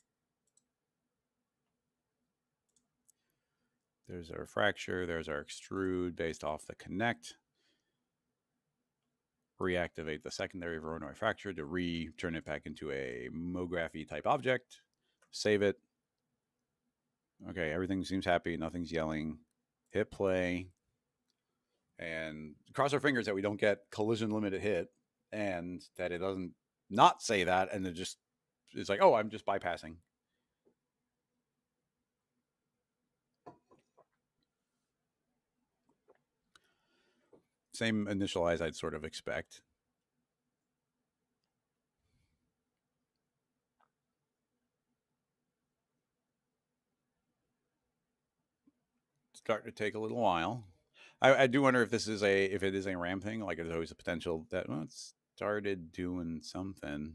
There's our fracture. There's our extrude based off the connect. Reactivate the secondary Voronoi fracture to return it back into a MoGraphy type object. Save it. Okay, everything seems happy. Nothing's yelling. Hit play. And cross our fingers that we don't get collision limited hit and that it doesn't not say that. And it just is like, oh, I'm just bypassing. Same initialize I'd sort of expect. Start to take a little while. I do wonder if this is if it is a RAM thing. Like there's always a potential that well, it started doing something.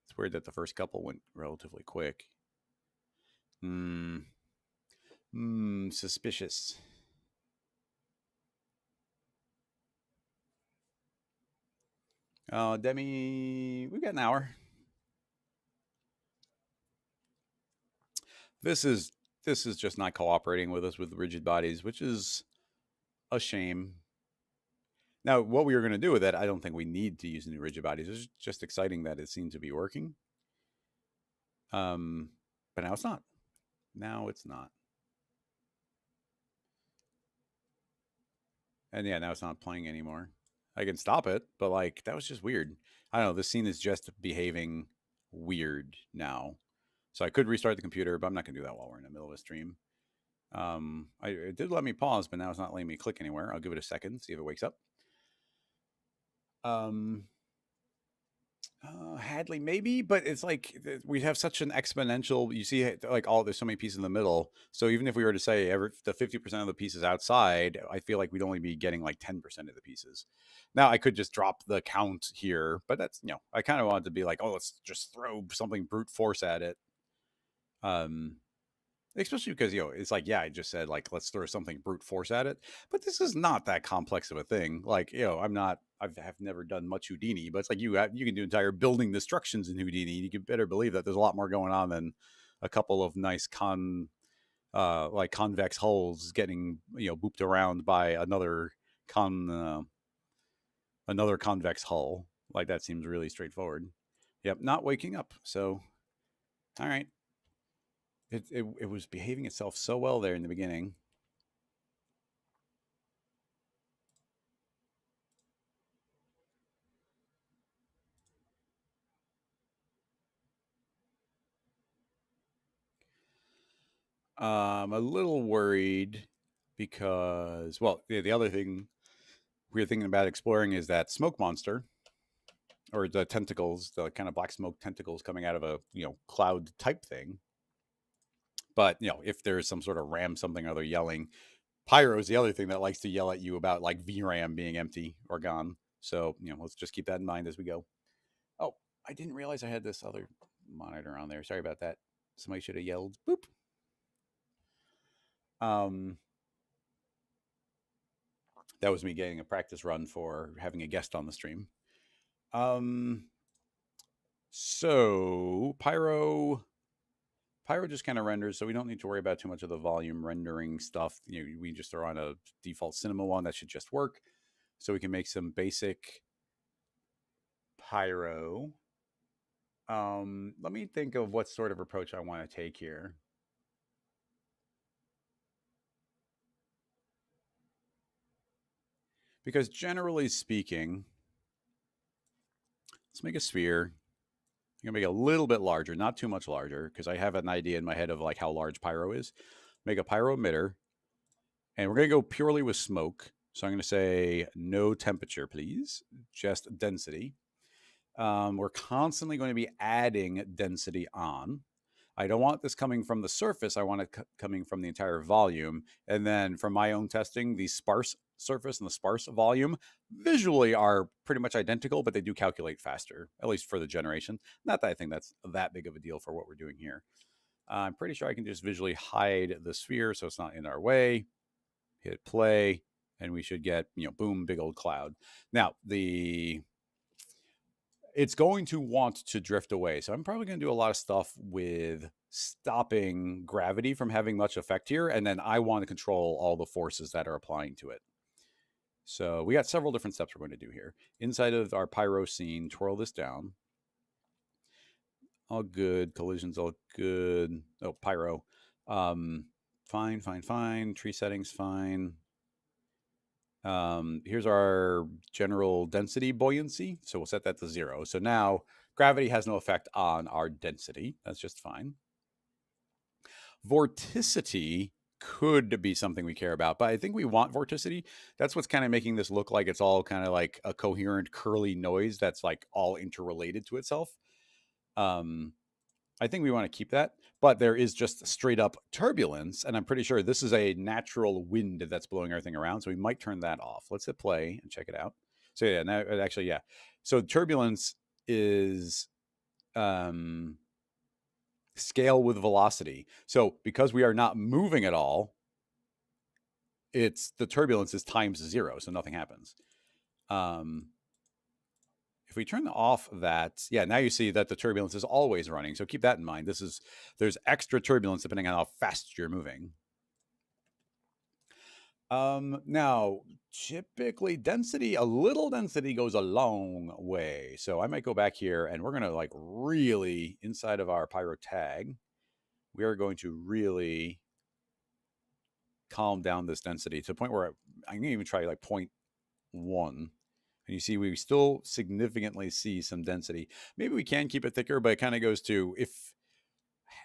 It's weird that the first couple went relatively quick. Suspicious. Demi, we've got an hour. This is just not cooperating with us with rigid bodies, which is a shame. Now, what we were going to do with it, I don't think we need to use new rigid bodies. It's just exciting that it seems to be working. But now it's not. Now it's not. And yeah, now it's not playing anymore. I can stop it, but like that was just weird. I don't know. This scene is just behaving weird now. So I could restart the computer, but I'm not gonna do that while we're in the middle of a stream. It did let me pause, but now it's not letting me click anywhere. I'll give it a second, see if it wakes up. Hadley maybe, but it's like we have such an exponential. You see, like there's so many pieces in the middle. So even if we were to say the 50% of the pieces outside, I feel like we'd only be getting like 10% of the pieces. Now I could just drop the count here, but that's I kind of wanted to be like, oh, let's just throw something brute force at it. Especially because it's like I just said like let's throw something brute force at it, but this is not that complex of a thing. Like I've never done much Houdini, but it's like you can do entire building destructions in Houdini. You can better believe that there's a lot more going on than a couple of nice convex hulls getting booped around by another convex hull. Like that seems really straightforward. Yep, not waking up. So all right. It was behaving itself so well there in the beginning. I'm a little worried because, well, the other thing we were thinking about exploring is that smoke monster or the tentacles, the kind of black smoke tentacles coming out of a cloud type thing. But if there's some sort of RAM something or other yelling, Pyro is the other thing that likes to yell at you about like VRAM being empty or gone. So let's just keep that in mind as we go. Oh, I didn't realize I had this other monitor on there. Sorry about that. Somebody should have yelled boop. That was me getting a practice run for having a guest on the stream. So Pyro Pyro just kind of renders, so we don't need to worry about too much of the volume rendering stuff. We just throw on a default cinema one that should just work. So we can make some basic Pyro. Let me think of what sort of approach I want to take here. Because generally speaking, let's make a sphere. I'm gonna make it a little bit larger, not too much larger, because I have an idea in my head of like how large Pyro is. Make a Pyro emitter, and we're gonna go purely with smoke. So I'm gonna say no temperature, please, just density. We're constantly going to be adding density on. I don't want this coming from the surface. I want it coming from the entire volume. And then from my own testing, the sparse surface and the sparse volume visually are pretty much identical, but they do calculate faster, at least for the generation. Not that I think that's that big of a deal for what we're doing here. I'm pretty sure I can just visually hide the sphere so it's not in our way. Hit play, and we should get, boom, big old cloud. Now, it's going to want to drift away. So I'm probably going to do a lot of stuff with stopping gravity from having much effect here. And then I want to control all the forces that are applying to it. So we got several different steps we're going to do here. Inside of our Pyro scene, twirl this down. All good. Collisions, all good. Oh, Pyro. Fine, fine, fine. Tree settings, fine. Here's our general density buoyancy. So we'll set that to 0. So now gravity has no effect on our density. That's just fine. Vorticity could be something we care about, but I think we want vorticity. That's what's kind of making this look like it's all kind of like a coherent curly noise that's like all interrelated to itself. I think we want to keep that, but there is just straight up turbulence, and I'm pretty sure this is a natural wind that's blowing everything around, so we might turn that off. Let's hit play and check it out. So yeah, now actually, yeah. So turbulence is scale with velocity. So because we are not moving at all, the turbulence is times 0, so nothing happens. If we turn off that, yeah, now you see that the turbulence is always running. So keep that in mind. There's extra turbulence depending on how fast you're moving. Now, typically a little density goes a long way. So I might go back here and we're going to like really inside of our Pyro tag, we are going to really calm down this density to the point where I'm going to even try like 0.1. And you see, we still significantly see some density. Maybe we can keep it thicker, but it kind of goes to if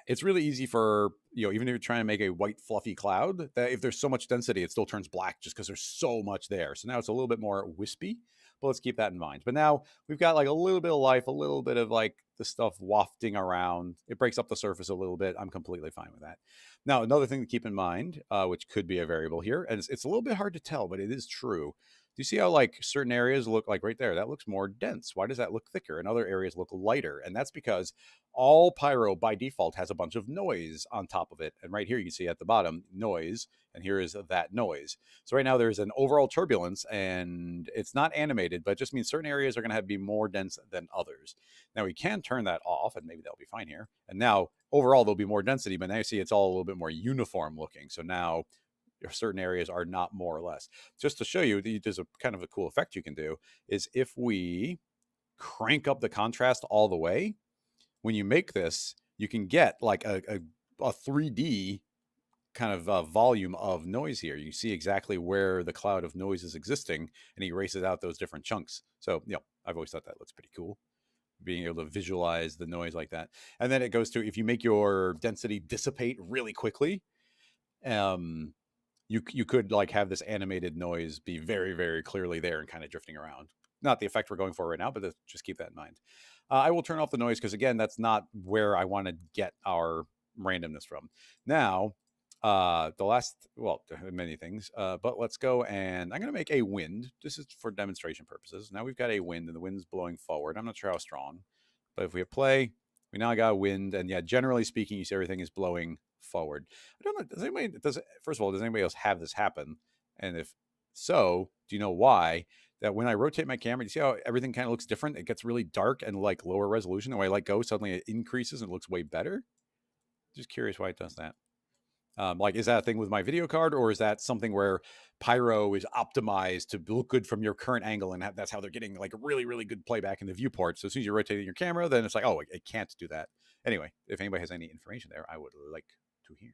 it's really easy for, even if you're trying to make a white fluffy cloud, that if there's so much density, it still turns black just because there's so much there. So now it's a little bit more wispy, but let's keep that in mind. But now we've got like a little bit of life, a little bit of like the stuff wafting around. It breaks up the surface a little bit. I'm completely fine with that. Now, another thing to keep in mind, which could be a variable here, and it's a little bit hard to tell, but it is true. Do you see how like certain areas look like right there? That looks more dense. Why does that look thicker? And other areas look lighter. And that's because all Pyro by default has a bunch of noise on top of it. And right here you can see at the bottom, noise. And here is that noise. So right now there's an overall turbulence and it's not animated, but it just means certain areas are going to be more dense than others. Now we can turn that off and maybe that'll be fine here. And now overall there'll be more density, but now you see it's all a little bit more uniform looking. So now certain areas are not more or less. Just to show you, there's a kind of a cool effect you can do is if we crank up the contrast all the way, when you make this, you can get like a 3D kind of volume of noise here. You see exactly where the cloud of noise is existing, and he erases out those different chunks. So, I've always thought that looks pretty cool, being able to visualize the noise like that. And then it goes to, if you make your density dissipate really quickly, you could like have this animated noise be very, very clearly there and kind of drifting around. Not the effect we're going for right now, but just keep that in mind. I will turn off the noise because, again, that's not where I want to get our randomness from. Now, the last, well, many things, but let's go and I'm going to make a wind. This is for demonstration purposes. Now we've got a wind and the wind's blowing forward. I'm not sure how strong, but if we hit play, we now got a wind. And yeah, generally speaking, you see everything is blowing forward. I don't know. First of all, does anybody else have this happen? And if so, do you know why? That when I rotate my camera, you see how everything kind of looks different? It gets really dark and like lower resolution. And when I let go, suddenly it increases and it looks way better. Just curious why it does that. Like, is that a thing with my video card, or is that something where Pyro is optimized to look good from your current angle, and that's how they're getting like really, really good playback in the viewport? So as soon as you're rotating your camera, then it's like, oh, it can't do that. Anyway, if anybody has any information there, I would like to hear.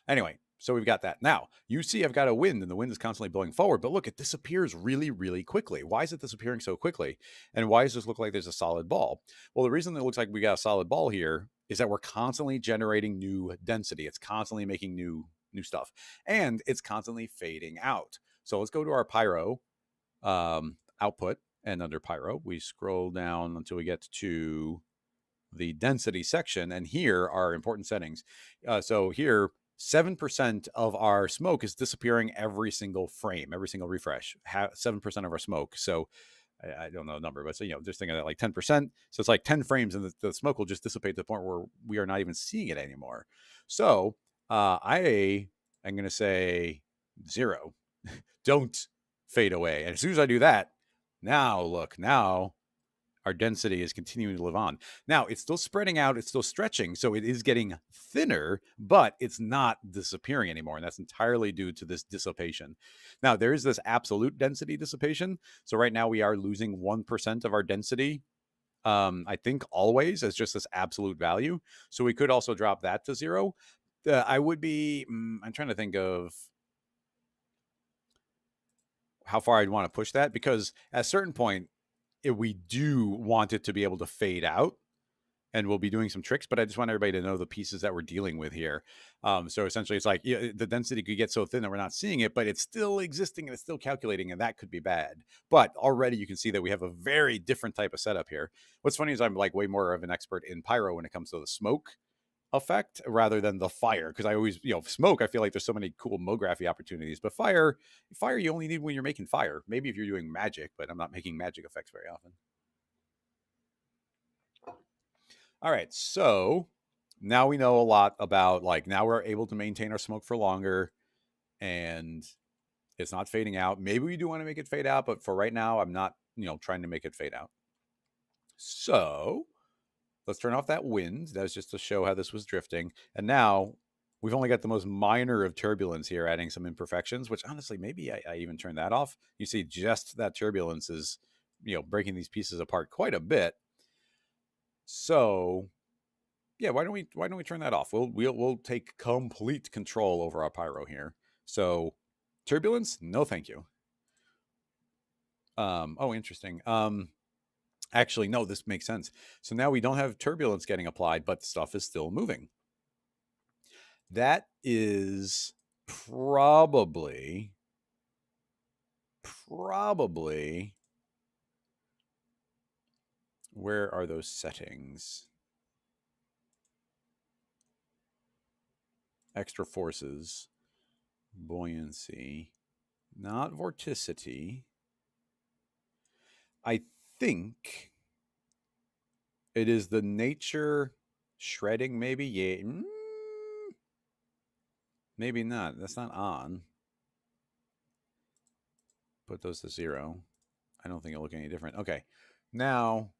Anyway, so we've got that. Now, you see I've got a wind, and the wind is constantly blowing forward, but look, it disappears really, really quickly. Why is it disappearing so quickly? And why does this look like there's a solid ball? Well, the reason it looks like we got a solid ball here is that we're constantly generating new density. It's constantly making new stuff, and it's constantly fading out. So let's go to our Pyro output, and under Pyro, we scroll down until we get to the density section, and here are important settings. So here, 7% of our smoke is disappearing every single frame, every single refresh. 7% of our smoke. So I don't know the number, but so, just think of that like 10%. So it's like 10 frames, and the smoke will just dissipate to the point where we are not even seeing it anymore. So I am going to say 0. Don't fade away. And as soon as I do that, now look, now our density is continuing to live on. Now it's still spreading out, it's still stretching, so it is getting thinner, but it's not disappearing anymore, and that's entirely due to this dissipation. Now there is this absolute density dissipation, so right now we are losing 1% of our density, I think always, as just this absolute value. So we could also drop that to 0. I would be, I'm trying to think of how far I'd want to push that, because at a certain point, if we do want it to be able to fade out, and we'll be doing some tricks, but I just want everybody to know the pieces that we're dealing with here. So essentially it's like, the density could get so thin that we're not seeing it, but it's still existing and it's still calculating, and that could be bad. But already you can see that we have a very different type of setup here. What's funny is I'm like way more of an expert in Pyro when it comes to the smoke effect rather than the fire, because I always, smoke, I feel like there's so many cool mography opportunities, but fire you only need when you're making fire. Maybe if you're doing magic, but I'm not making magic effects very often. All right, so now we know a lot about, like, now we're able to maintain our smoke for longer, and it's not fading out. Maybe we do want to make it fade out, but for right now, I'm not, trying to make it fade out. So let's turn off that wind. That's just to show how this was drifting. And now we've only got the most minor of turbulence here, adding some imperfections, which honestly, maybe I even turn that off. You see just that turbulence is, breaking these pieces apart quite a bit. So yeah, why don't we turn that off? We'll take complete control over our Pyro here. So turbulence, no thank you. Oh, interesting. Actually, no, this makes sense. So now we don't have turbulence getting applied, but stuff is still moving. That is probably where are those settings? Extra forces, buoyancy, not vorticity. I think it is the nature shredding, maybe. Yeah. Maybe not. That's not on. Put those to 0. I don't think it'll look any different. Okay. Now,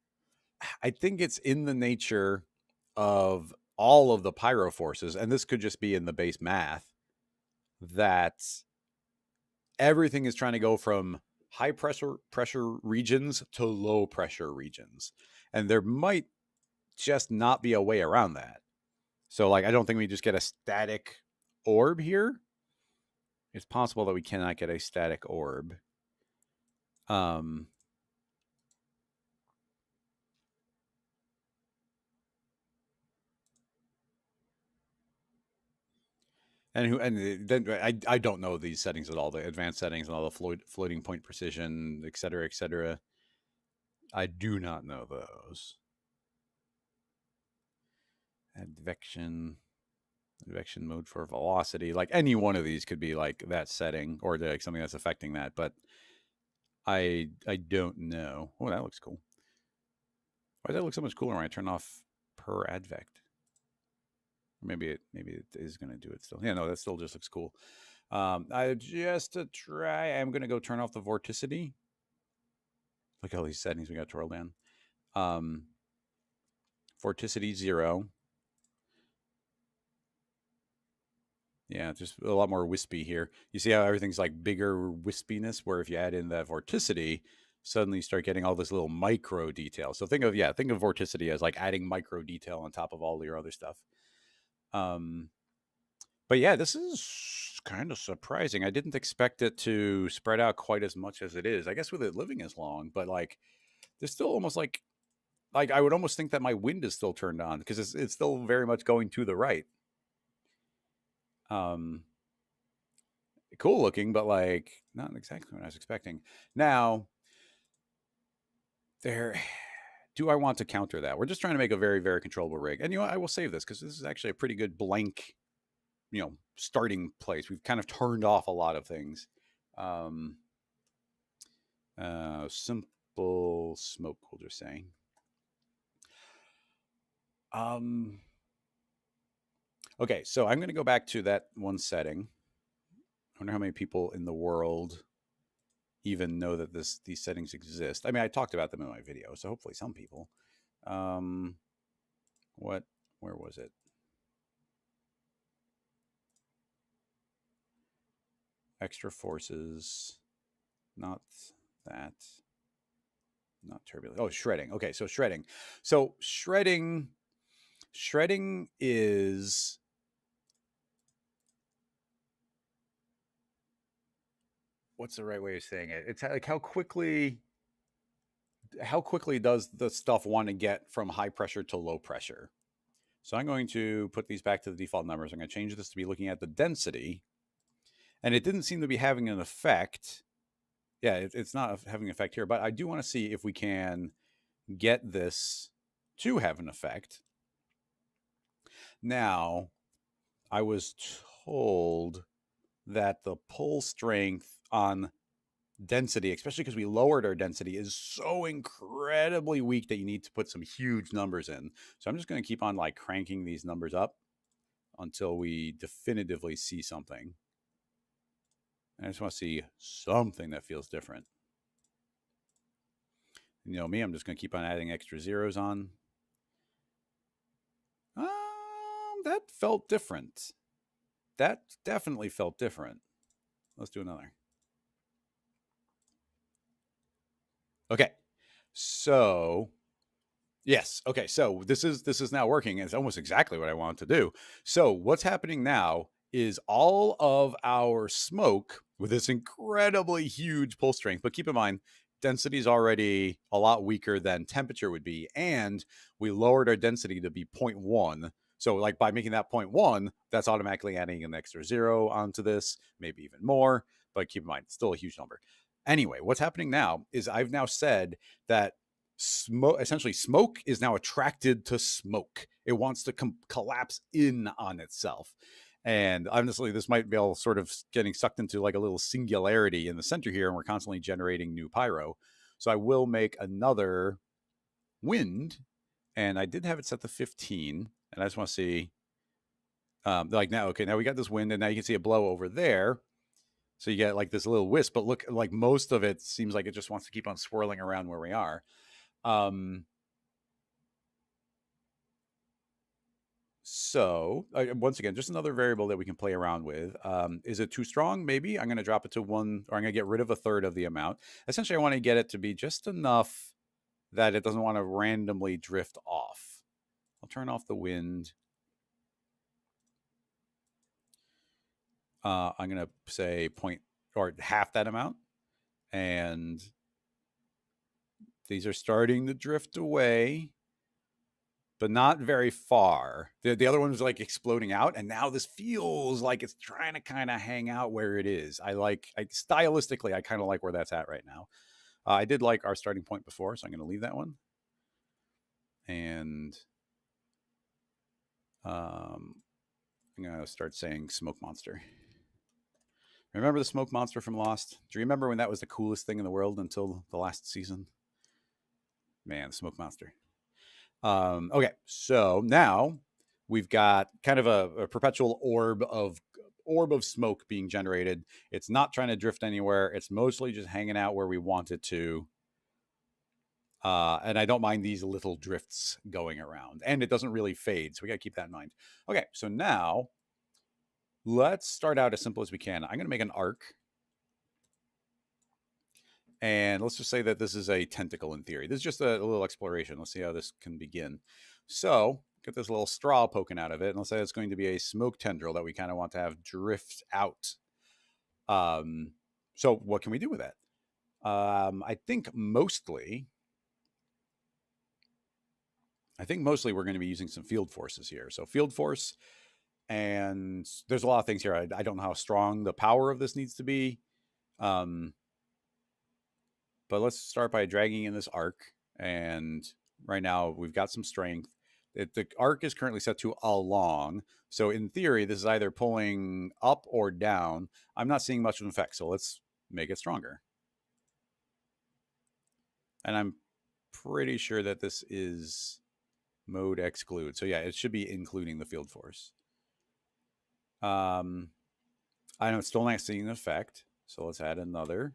I think it's in the nature of all of the Pyro forces, and this could just be in the base math, that everything is trying to go from high pressure regions to low pressure regions. And there might just not be a way around that. So, like, I don't think we just get a static orb here. It's possible that we cannot get a static orb. And then I don't know these settings at all, the advanced settings and all the floating point precision, et cetera, et cetera. I do not know those. Advection mode for velocity. Like, any one of these could be like that setting, or like something that's affecting that, but I don't know. Oh, that looks cool. Why does that look so much cooler when I turn off per advect? Maybe it is going to do it still. Yeah, no, that still just looks cool. I just to try, I'm going to go turn off the vorticity. Look at all these settings we got twirled in. Vorticity 0. Yeah, just a lot more wispy here. You see how everything's like bigger wispiness, where if you add in that vorticity, suddenly you start getting all this little micro detail. So think of vorticity as like adding micro detail on top of all your other stuff. Um, but yeah, this is kind of surprising. I didn't expect it to spread out quite as much as it is. I guess with it living as long, but like there's still almost like I would almost think that my wind is still turned on because it's still very much going to the right. Um, cool looking, but like not exactly what I was expecting. Now, there do I want to counter that? We're just trying to make a very, very controllable rig. And you know what? I will save this because this is actually a pretty good blank, starting place. We've kind of turned off a lot of things. Um simple smoke, we'll just say. Um okay, so I'm gonna go back to that one setting. I wonder how many people in the world even know that these settings exist. I mean, I talked about them in my video, so hopefully some people. Um, what? Where was it? Extra forces, not that, not turbulent. Oh, shredding. Okay, so shredding. So shredding is what's the right way of saying it? It's like how quickly does the stuff want to get from high pressure to low pressure? So I'm going to put these back to the default numbers. I'm going to change this to be looking at the density. And it didn't seem to be having an effect. Yeah, it's not having an effect here, but I do want to see if we can get this to have an effect. Now, I was told that the pull strength on density, especially because we lowered our density, is so incredibly weak that you need to put some huge numbers in. So I'm just going to keep on like cranking these numbers up until we definitively see something. I just want to see something that feels different. You know me, I'm just going to keep on adding extra zeros on. That felt different. That definitely felt different. Let's do another. Okay. So, yes. Okay. So this is now working. It's almost exactly what I wanted to do. So what's happening now is all of our smoke with this incredibly huge pull strength, but keep in mind, density is already a lot weaker than temperature would be. And we lowered our density to be 0.1. So like by making that 0.1, that's automatically adding an extra zero onto this, maybe even more. But keep in mind, it's still a huge number. Anyway, what's happening now is I've now said that smoke is now attracted to smoke. It wants to collapse in on itself. And honestly, this might be all sort of getting sucked into like a little singularity in the center here, and we're constantly generating new pyro. So I will make another wind, and I did have it set to 15, and I just want to see, like now, okay, now we got this wind, and now you can see it blow over there. So you get like this little wisp, but look, like most of it seems like it just wants to keep on swirling around where we are. So once again, just another variable that we can play around with. Is it too strong? Maybe I'm going to drop it to 1, or I'm going to get rid of a third of the amount. Essentially, I want to get it to be just enough that it doesn't want to randomly drift off. I'll turn off the wind. I'm going to say point or half that amount. And these are starting to drift away, but not very far. The other one was like exploding out, and now this feels like it's trying to kind of hang out where it is. Stylistically, I kind of like where that's at right now. I did like our starting point before, so I'm going to leave that one. And I'm going to start saying smoke monster. Remember the smoke monster from Lost? Do you remember when that was the coolest thing in the world until the last season? Man, the smoke monster. Okay, so now we've got kind of a perpetual orb of smoke being generated. It's not trying to drift anywhere. It's mostly just hanging out where we want it to. And I don't mind these little drifts going around. And it doesn't really fade, so we got to keep that in mind. Okay, so now Let's start out as simple as we can. I'm going to make an arc. And let's just say that this is a tentacle in theory. This is just a little exploration. Let's see how this can begin. So get this little straw poking out of it. And let's say it's going to be a smoke tendril that we kind of want to have drift out. So what can we do with that? I think mostly we're going to be using some field forces here. So field force, and there's a lot of things here. I don't know how strong the power of this needs to be. But let's start by dragging in this arc. And right now we've got some strength. The arc is currently set to along. So in theory, this is either pulling up or down. I'm not seeing much of an effect. So let's make it stronger. And I'm pretty sure that this is mode exclude. So yeah, it should be including the field force. I know it's still not seeing an effect. So let's add another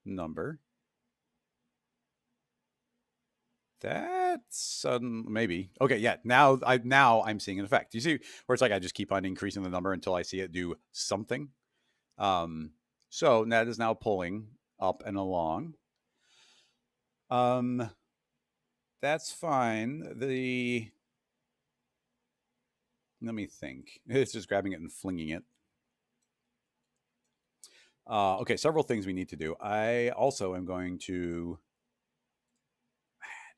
number. That's maybe okay. Yeah, now I'm seeing an effect. You see where it's like I just keep on increasing the number until I see it do something. So that is now pulling up and along. That's fine. Let me think. It's just grabbing it and flinging it. Okay, several things we need to do. I also am going to.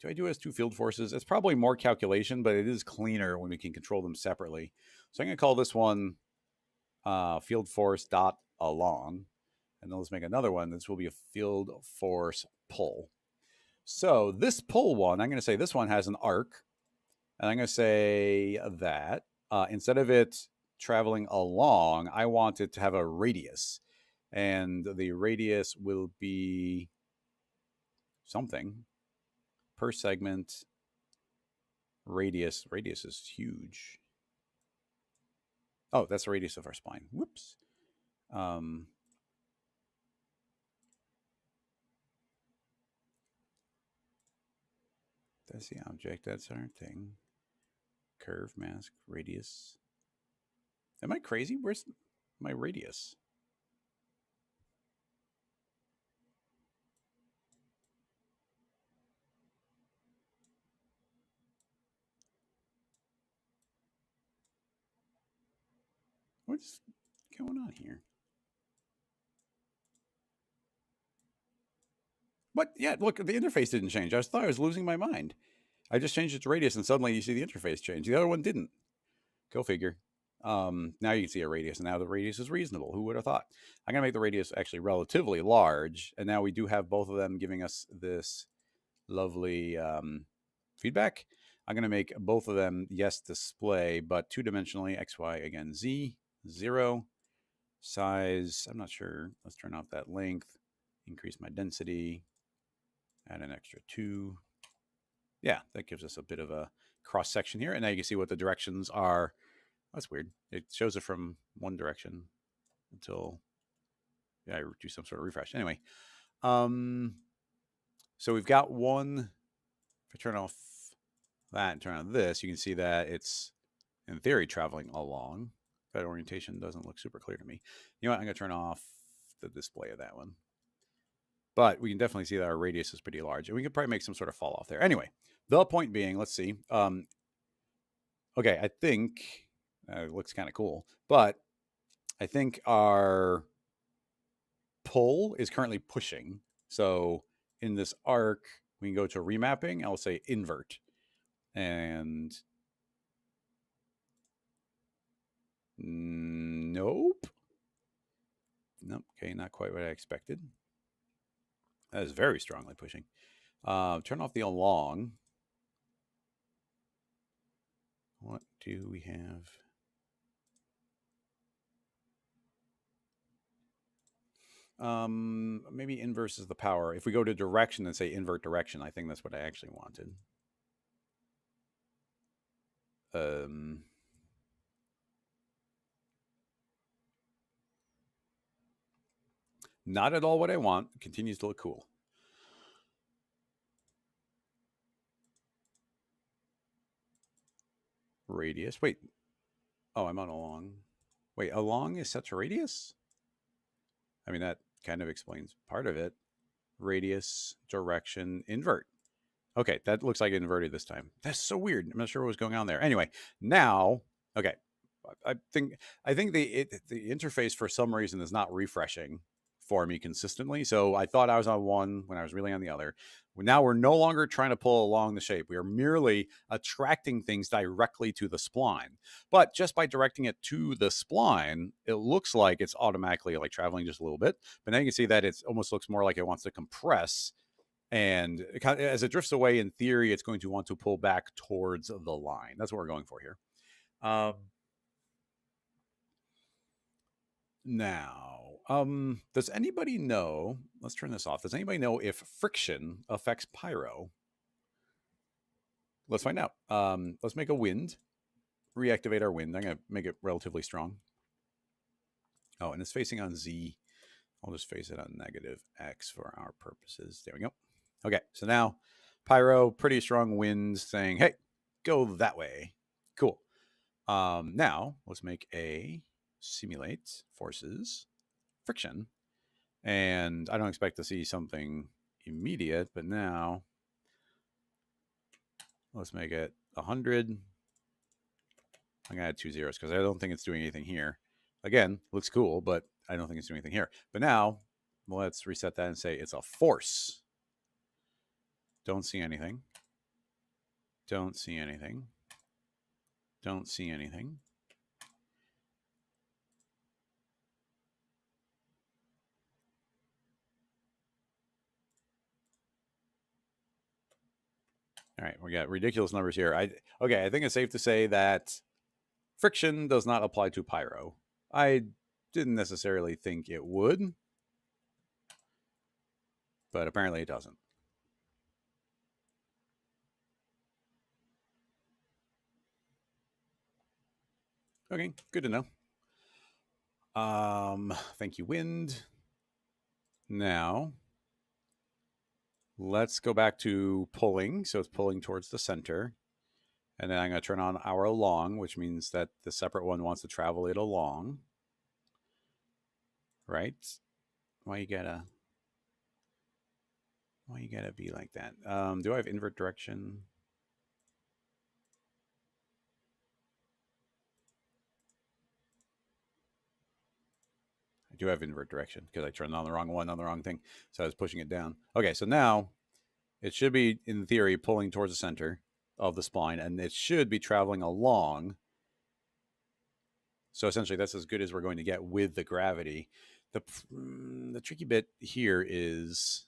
Do I do it as two field forces? It's probably more calculation, but it is cleaner when we can control them separately. So I'm going to call this one field force dot along. And then let's make another one. This will be a field force pull. So this pull one, I'm going to say this one has an arc. And I'm going to say that instead of it traveling along, I want it to have a radius. And the radius will be something per segment. Radius is huge. Oh, that's the radius of our spine. Whoops. That's the object. That's our thing. Curve, mask, radius. Am I crazy? Where's my radius? What's going on here? What? Yeah, look, the interface didn't change. I thought I was losing my mind. I just changed it to radius, and suddenly you see the interface change. The other one didn't. Go figure. Now you can see a radius, and now the radius is reasonable. Who would have thought? I'm going to make the radius actually relatively large, and now we do have both of them giving us this lovely feedback. I'm going to make both of them, yes, display, but two-dimensionally, x, y, again, z, 0, size, I'm not sure. Let's turn off that length, increase my density, add an extra 2. Yeah, that gives us a bit of a cross section here. And now you can see what the directions are. That's weird. It shows it from one direction until I do some sort of refresh. Anyway, so we've got one. If I turn off that and turn on this, you can see that it's in theory traveling along. That orientation doesn't look super clear to me. You know what? I'm going to turn off the display of that one. But we can definitely see that our radius is pretty large, and we could probably make some sort of fall off there. Anyway, the point being, let's see. Okay, I think it looks kind of cool, but I think our pull is currently pushing. So in this arc, we can go to remapping. I'll say invert. And nope. Nope. Okay, not quite what I expected. That is very strongly pushing. Turn off the along. What do we have? Maybe inverse is the power. If we go to direction and say invert direction, I think that's what I actually wanted. Not at all what I want. Continues to look cool. Radius. Wait. Oh, I'm on along. Wait, along is set to radius? I mean, that kind of explains part of it. Radius, direction, invert. Okay, that looks like inverted this time. That's so weird. I'm not sure what was going on there. Anyway, now, okay, I think the interface for some reason is not refreshing for me consistently. So I thought I was on one when I was really on the other. Now we're no longer trying to pull along the shape. We are merely attracting things directly to the spline. But just by directing it to the spline, it looks like it's automatically like traveling just a little bit. But now you can see that it almost looks more like it wants to compress, and as it drifts away, in theory, it's going to want to pull back towards the line. That's what we're going for here. Now, does anybody know? Let's turn this off. Does anybody know if friction affects pyro? Let's find out. Let's make a wind. Reactivate our wind. I'm going to make it relatively strong. Oh, and it's facing on Z. I'll just face it on -X for our purposes. There we go. Okay, so now pyro, pretty strong winds saying, hey, go that way. Cool. Now let's make a simulate forces friction. And I don't expect to see something immediate, but now let's make it 100. I'm going to add 2 zeros because I don't think it's doing anything here. Again, looks cool, but I don't think it's doing anything here. But now let's reset that and say it's a force. Don't see anything. Don't see anything. Don't see anything. All right, we got ridiculous numbers here. I think it's safe to say that friction does not apply to pyro. I didn't necessarily think it would, but apparently it doesn't. Okay, good to know. Thank you, wind. Now, let's go back to pulling. So it's pulling towards the center. And then I'm going to turn on our along, which means that the separate one wants to travel it along. Right? Why you gotta be like that? Do I have invert direction? I do have invert direction because I turned on the wrong one on the wrong thing. So I was pushing it down. Okay, so now it should be, in theory, pulling towards the center of the spline, and it should be traveling along. So essentially, that's as good as we're going to get with the gravity. The tricky bit here is,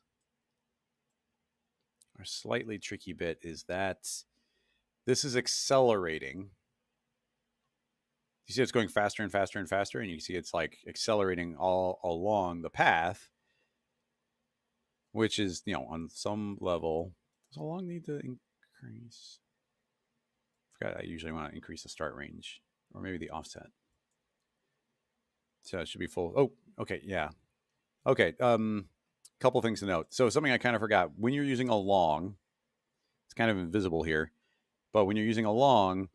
or slightly tricky bit is that this is accelerating. You see it's going faster and faster and faster, and you see it's like accelerating all along the path, which is, on some level, does along need to increase? I forgot I usually want to increase the start range, or maybe the offset. So it should be full. Oh, okay, yeah. Okay, couple things to note. So something I kind of forgot. When you're using along, it's kind of invisible here, but when you're using along,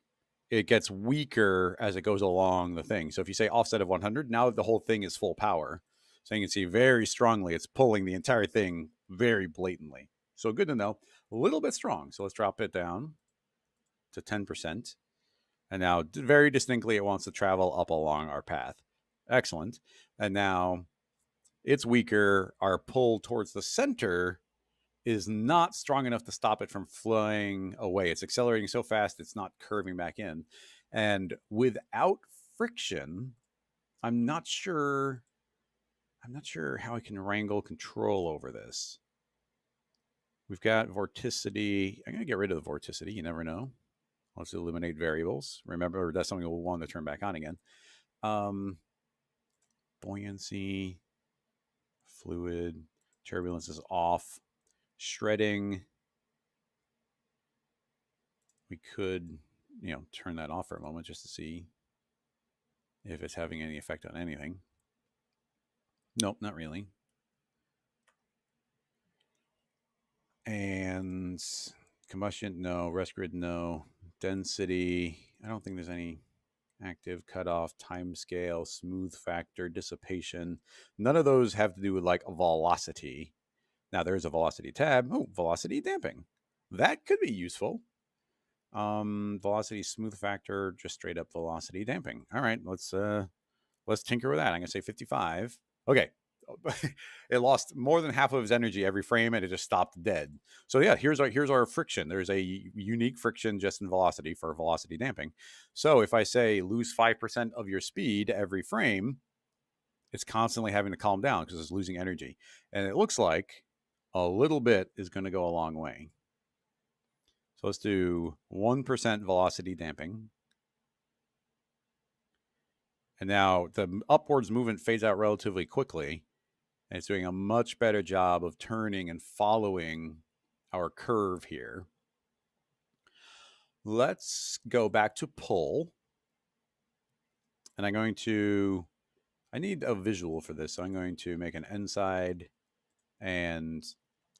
it gets weaker as it goes along the thing. So if you say offset of 100, now the whole thing is full power. So you can see very strongly it's pulling the entire thing very blatantly. So good to know. A little bit strong. So let's drop it down to 10%. And now very distinctly it wants to travel up along our path. Excellent. And now it's weaker. Our pull towards the center is not strong enough to stop it from flying away. It's accelerating so fast it's not curving back in. And without friction, I'm not sure how I can wrangle control over this. We've got vorticity. I'm going to get rid of the vorticity. You never know. Let's eliminate variables. Remember, that's something we'll want to turn back on again. Buoyancy, fluid, turbulence is off. Shredding, we could, turn that off for a moment just to see if it's having any effect on anything. Nope, not really. And combustion, no. Rest grid, no. Density, I don't think there's any active, cutoff, timescale, smooth factor, dissipation. None of those have to do with like velocity. Now there's a velocity tab. Oh, velocity damping. That could be useful. Velocity smooth factor, just straight up velocity damping. All right, let's tinker with that. I'm gonna say 55. Okay. It lost more than half of its energy every frame and it just stopped dead. So yeah, here's our friction. There's a unique friction just in velocity for velocity damping. So if I say lose 5% of your speed every frame, it's constantly having to calm down because it's losing energy. And it looks like a little bit is going to go a long way. So let's do 1% velocity damping. And now the upwards movement fades out relatively quickly. And it's doing a much better job of turning and following our curve here. Let's go back to pull. And I need a visual for this. So I'm going to make an end side and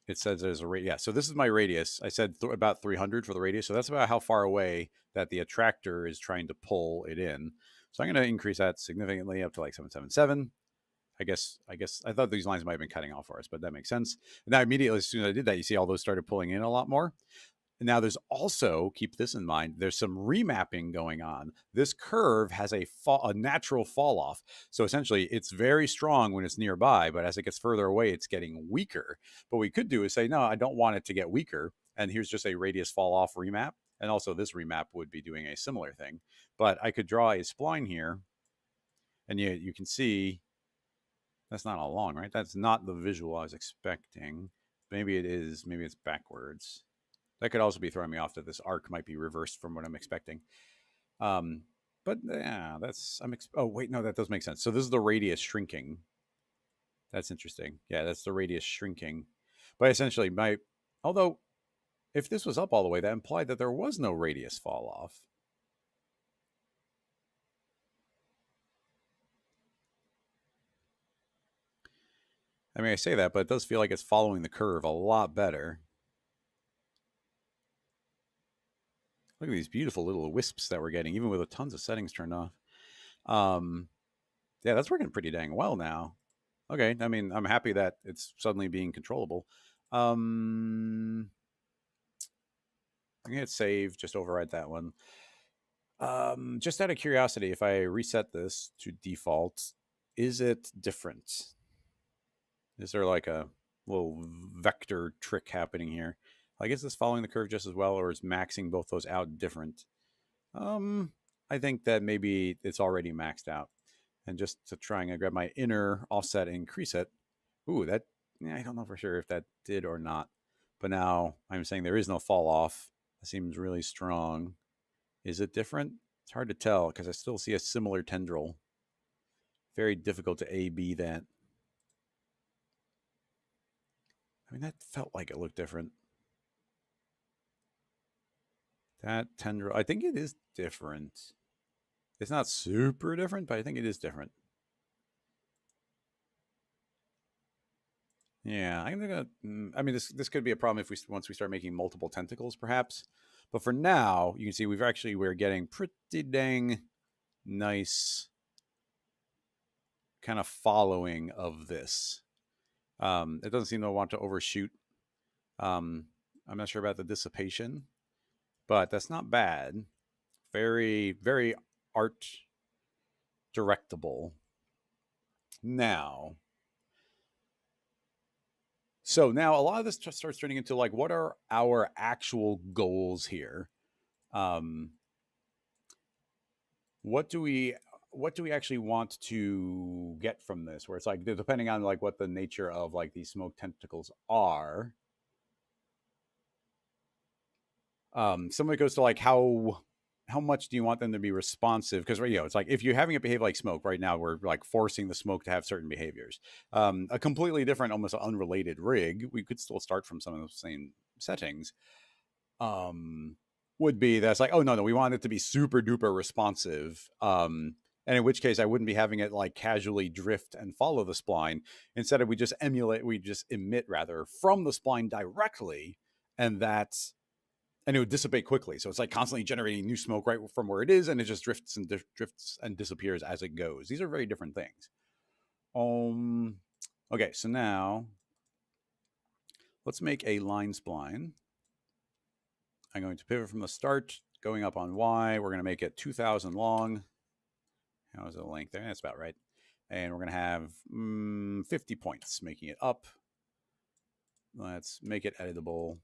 it says there's a radius. Yeah, so this is my radius. I said about 300 for the radius. So that's about how far away that the attractor is trying to pull it in. So I'm going to increase that significantly up to like 777. I guess I thought these lines might have been cutting off for us, but that makes sense. And now immediately as soon as I did that, you see all those started pulling in a lot more. And now there's also, keep this in mind, there's some remapping going on. This curve has a natural fall off. So essentially it's very strong when it's nearby, but as it gets further away, it's getting weaker. But what we could do is say, no, I don't want it to get weaker. And here's just a radius fall off remap. And also this remap would be doing a similar thing. But I could draw a spline here. And you can see that's not all long, right? That's not the visual I was expecting. Maybe it is. Maybe it's backwards. That could also be throwing me off that this arc might be reversed from what I'm expecting. But yeah, oh, wait, no, that does make sense. So this is the radius shrinking. That's interesting. Yeah, that's the radius shrinking. But essentially, although if this was up all the way, that implied that there was no radius fall off. I mean, I say that, but it does feel like it's following the curve a lot better. Look at these beautiful little wisps that we're getting, even with tons of settings turned off. Yeah, that's working pretty dang well now. Okay, I mean, I'm happy that it's suddenly being controllable. I'm gonna hit save, just override that one. Just out of curiosity, if I reset this to default, is it different? Is there like a little vector trick happening here? Like, is this following the curve just as well, or is maxing both those out different? I think that maybe it's already maxed out. And just to try and grab my inner offset and increase it. Ooh, I don't know for sure if that did or not. But now I'm saying there is no fall off. That seems really strong. Is it different? It's hard to tell because I still see a similar tendril. Very difficult to A-B that. I mean, that felt like it looked different. That tendril, I think it is different. It's not super different, but I think it is different. Yeah, I'm gonna. I mean, this could be a problem if once we start making multiple tentacles, perhaps. But for now, you can see we're getting pretty dang nice kind of following of this. It doesn't seem to want to overshoot. I'm not sure about the dissipation, but that's not bad. Very, very art directable. Now, so now a lot of this just starts turning into like, what are our actual goals here? What do we actually want to get from this? Where it's like, depending on like what the nature of like these smoke tentacles are. Some of it goes to like how much do you want them to be responsive? Because it's like if you're having it behave like smoke right now, we're like forcing the smoke to have certain behaviors. A completely different, almost unrelated rig, we could still start from some of the same settings. Would be that's like, oh no, we want it to be super duper responsive. And in which case I wouldn't be having it like casually drift and follow the spline. Instead of we just emit rather from the spline directly. And that's and it would dissipate quickly. So it's like constantly generating new smoke right from where it is, and it just drifts and disappears as it goes. These are very different things. Okay, so now let's make a line spline. I'm going to pivot from the start, going up on Y. We're going to make it 2,000 long. How is the length there? That's about right. And we're going to have 50 points, making it up. Let's make it editable.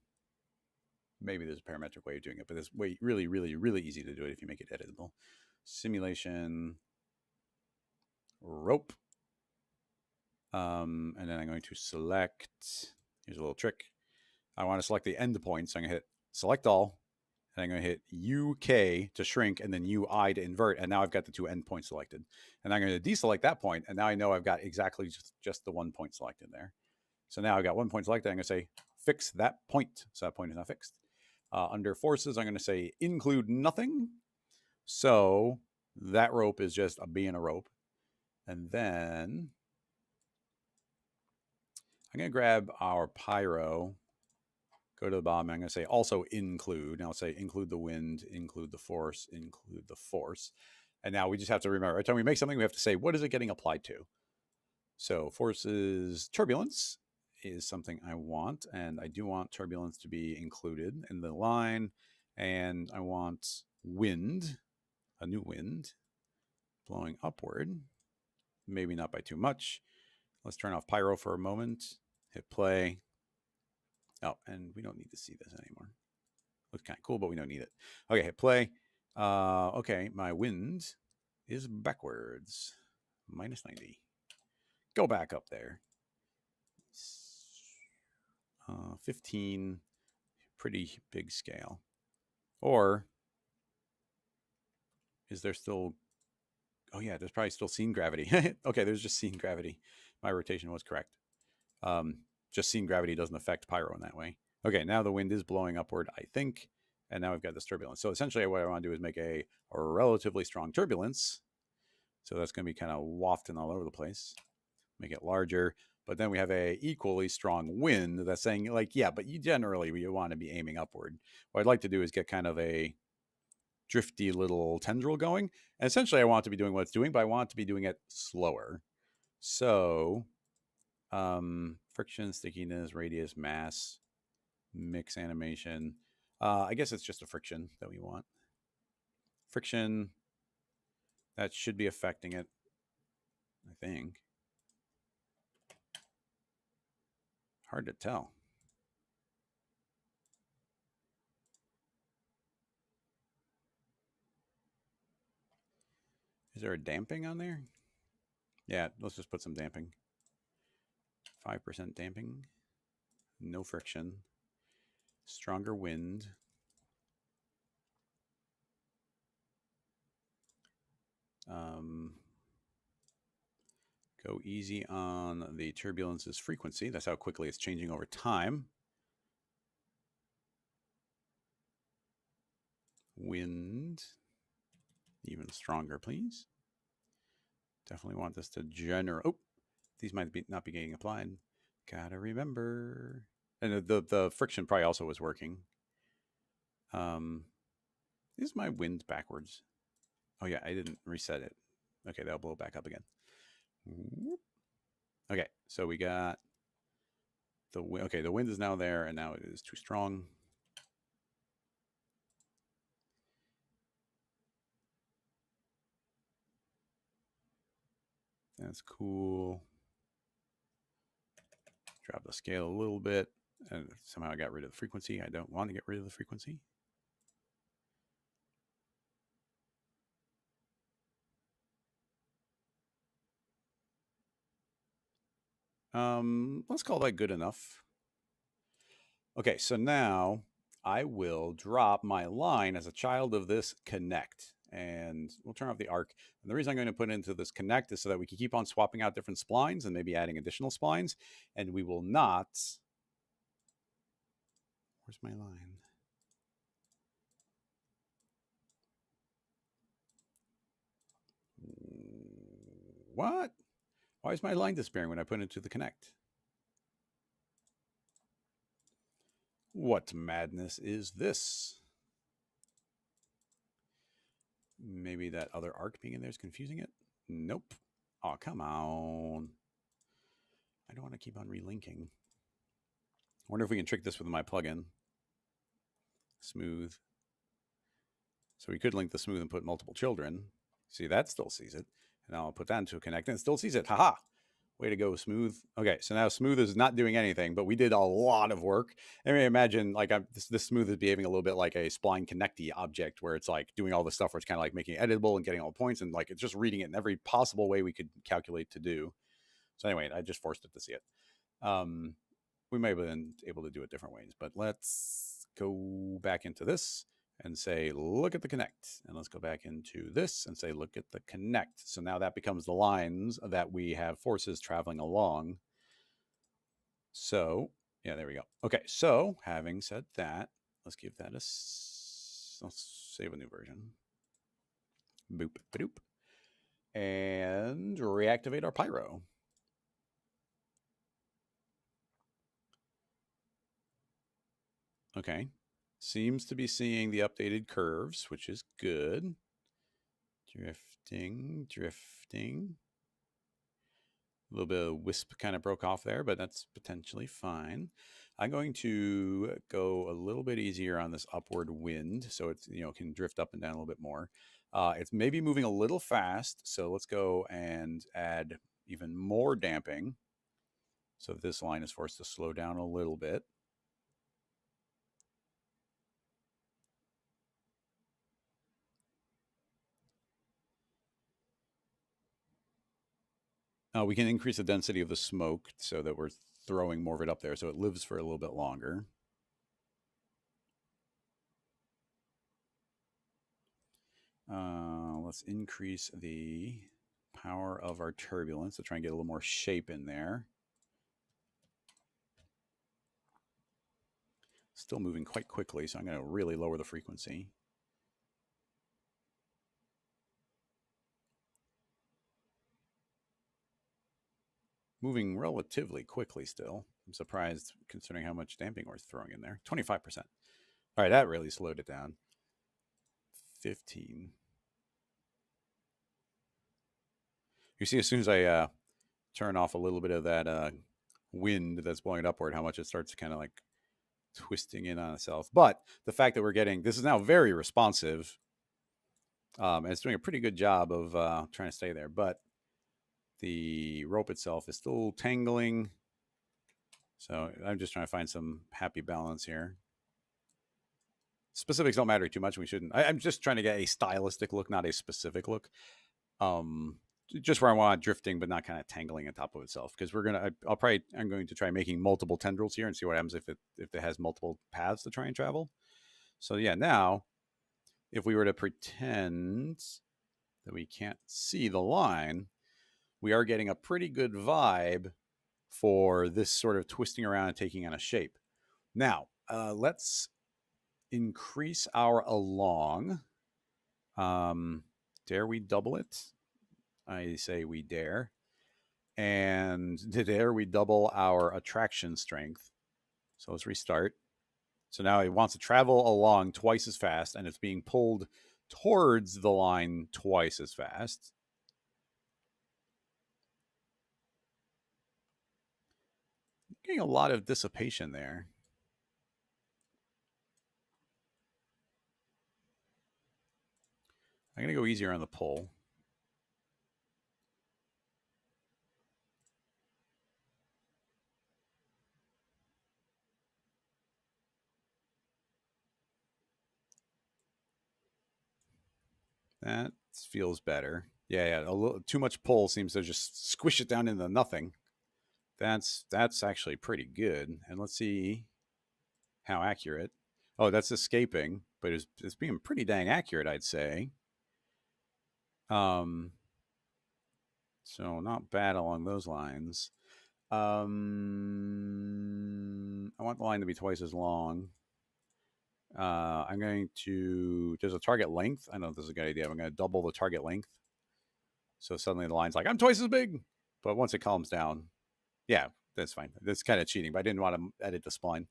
Maybe there's a parametric way of doing it, but it's really, really, really easy to do it if you make it editable. Simulation, rope. And then I'm going to select, here's a little trick. I want to select the end point, so I'm going to hit select all, and I'm going to hit UK to shrink, and then UI to invert, and now I've got the 2 endpoints selected. And I'm going to deselect that point, and now I know I've got exactly just the 1 point selected there. So now I've got 1 point selected. I'm going to say fix that point, so that point is not fixed. Under forces, I'm going to say include nothing. So that rope is just being a rope. And then I'm going to grab our pyro, go to the bottom. I'm going to say also include. Now I'll say include the wind, include the force, include the force. And now we just have to remember, every time we make something, we have to say, what is it getting applied to? So forces turbulence is something I want. And I do want turbulence to be included in the line. And I want wind, a new wind, blowing upward. Maybe not by too much. Let's turn off pyro for a moment. Hit play. Oh, and we don't need to see this anymore. Looks kind of cool, but we don't need it. Okay, hit play. Okay, my wind is backwards. Minus 90. Go back up there. 15. Pretty big scale. Or is there still... Oh, yeah, there's probably still scene gravity. Okay, there's just scene gravity. My rotation was correct. Just scene gravity doesn't affect pyro in that way. Okay, now the wind is blowing upward, I think. And now we've got this turbulence. So essentially what I want to do is make a relatively strong turbulence. So that's going to be kind of wafting all over the place. Make it larger. But then we have a equally strong wind that's saying like, yeah, but you want to be aiming upward. What I'd like to do is get kind of a drifty little tendril going. And essentially I want it to be doing what it's doing, but I want it to be doing it slower. So friction, stickiness, radius, mass, mix animation. I guess it's just a friction that we want. Friction, that should be affecting it, I think. Hard to tell. Is there a damping on there? Yeah, let's just put some damping. 5% damping. No friction. Stronger wind. Go easy on the turbulence's frequency. That's how quickly it's changing over time. Wind. Even stronger, please. Definitely want this to generate. Oh, these might not be getting applied. Gotta remember. And the friction probably also was working. Is my wind backwards? Oh yeah, I didn't reset it. Okay, that'll blow back up again. Okay, so we got the wind. Okay, the wind is now there, and now it is too strong. That's cool. Drop the scale a little bit, and somehow I got rid of the frequency. I don't want to get rid of the frequency. Let's call that good enough. Okay, so now I will drop my line as a child of this connect, and we'll turn off the arc. And the reason I'm going to put into this connect is so that we can keep on swapping out different splines and maybe adding additional splines, and we will not... Where's my line? What? Why is my line disappearing when I put it into the connect? What madness is this? Maybe that other arc being in there is confusing it? Nope. Oh, come on. I don't want to keep on relinking. I wonder if we can trick this with my plugin. Smooth. So we could link the smooth and put multiple children. See, that still sees it. And I'll put that into a connect and it still sees it. Haha. Way to go, smooth. Okay, so now smooth is not doing anything, but we did a lot of work. I mean, imagine like this smooth is behaving a little bit like a spline connectee object where it's like doing all the stuff where it's kind of like making it editable and getting all the points and like it's just reading it in every possible way we could calculate to do. So anyway, I just forced it to see it. We may have been able to do it different ways, but let's go back into this and say, look at the connect. And let's go back into this and say, look at the connect. So now that becomes the lines that we have forces traveling along. So, yeah, there we go. Okay, so having said that, let's give that let's save a new version. Boop, boop. And reactivate our pyro. Okay. Seems to be seeing the updated curves, which is good. Drifting. A little bit of wisp kind of broke off there, but that's potentially fine. I'm going to go a little bit easier on this upward wind so it's, can drift up and down a little bit more. It's maybe moving a little fast, so let's go and add even more damping. So this line is forced to slow down a little bit. We can increase the density of the smoke so that we're throwing more of it up there so it lives for a little bit longer. Let's increase the power of our turbulence to try and get a little more shape in there. Still moving quite quickly, so I'm going to really lower the frequency. Moving relatively quickly still. I'm surprised considering how much damping we're throwing in there. 25%. All right, that really slowed it down. 15. You see, as soon as I turn off a little bit of that wind that's blowing it upward, how much it starts kind of like twisting in on itself. But the fact that we're getting, this is now very responsive. And it's doing a pretty good job of trying to stay there. But the rope itself is still tangling. So I'm just trying to find some happy balance here. Specifics don't matter too much. We shouldn't. I'm just trying to get a stylistic look, not a specific look. Just where I want drifting, but not kind of tangling on top of itself. Because I'm going to try making multiple tendrils here and see what happens if it has multiple paths to try and travel. So yeah, now if we were to pretend that we can't see the line, we are getting a pretty good vibe for this sort of twisting around and taking on a shape. Now, let's increase our along. Dare we double it? I say we dare. And dare we double our attraction strength. So let's restart. So now it wants to travel along twice as fast, and it's being pulled towards the line twice as fast. Getting a lot of dissipation there. I'm going to go easier on the pull. That feels better. Yeah. A little too much pull seems to just squish it down into nothing. That's actually pretty good. And let's see how accurate. Oh, that's escaping, but it's being pretty dang accurate, I'd say. So not bad along those lines. I want the line to be twice as long. I'm going to, there's a target length. I know this is a good idea. I'm going to double the target length. So suddenly the line's like, I'm twice as big. But once it calms down, yeah, that's fine. That's kind of cheating, but I didn't want to edit the spline.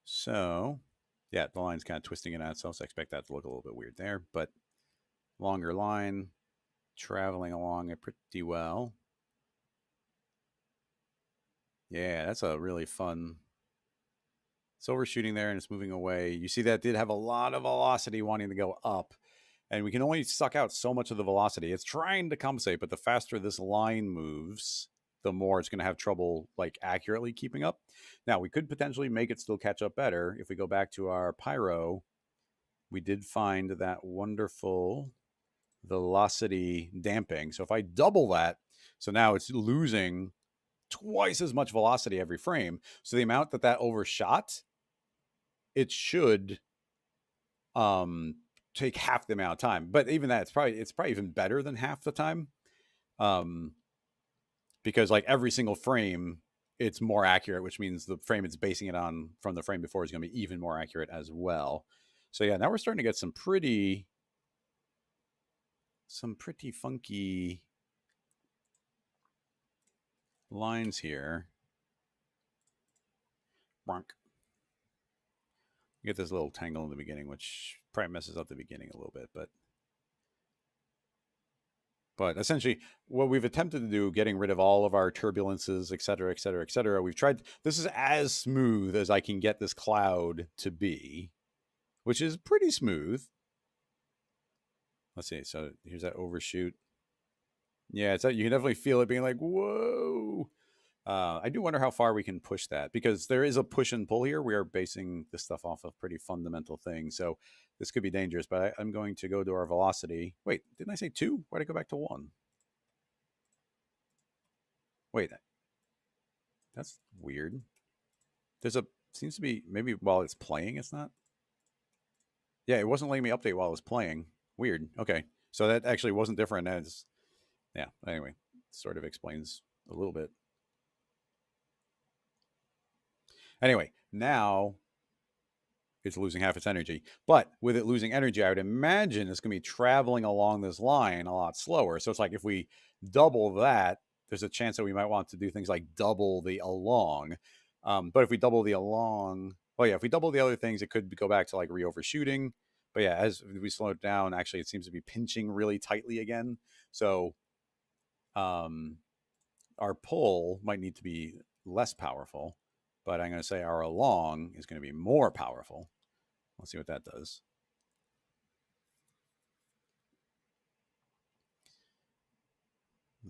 So yeah, the line's kind of twisting it on itself, so I expect that to look a little bit weird there, but longer line, traveling along it pretty well. Yeah, that's a really fun. It's overshooting there and it's moving away. You see that did have a lot of velocity wanting to go up, and we can only suck out so much of the velocity. It's trying to compensate, but the faster this line moves, the more it's going to have trouble like accurately keeping up. Now, we could potentially make it still catch up better if we go back to our pyro. We did find that wonderful velocity damping. So if I double that, so now it's losing twice as much velocity every frame. So the amount that overshot, it should um take half the amount of time. But even that, it's probably even better than half the time. Um because like every single frame it's more accurate, which means the frame it's basing it on from the frame before is going to be even more accurate as well. So yeah, now we're starting to get some pretty funky lines here. Bonk. You get this little tangle in the beginning, which probably messes up the beginning a little bit, but essentially what we've attempted to do, getting rid of all of our turbulences, et cetera, et cetera, et cetera. We've tried, this is as smooth as I can get this cloud to be, which is pretty smooth. Let's see. So here's that overshoot. Yeah, it's you can definitely feel it being like, whoa. I do wonder how far we can push that, because there is a push and pull here. We are basing this stuff off of pretty fundamental things. So this could be dangerous, but I'm going to go to our velocity. Wait, didn't I say 2? Why'd I go back to 1? Wait, that's weird. There's seems to be, maybe while it's playing, it's not. Yeah, it wasn't letting me update while it was playing. Weird. Okay. So that actually wasn't different as, yeah. Anyway, sort of explains a little bit. Anyway, now it's losing half its energy. But with it losing energy, I would imagine it's going to be traveling along this line a lot slower. So it's like if we double that, there's a chance that we might want to do things like double the along. But if we double the along, well, yeah, if we double the other things, it could go back to like re-overshooting. But yeah, as we slow it down, actually, it seems to be pinching really tightly again. So our pull might need to be less powerful, but I'm going to say our along is going to be more powerful. Let's see what that does.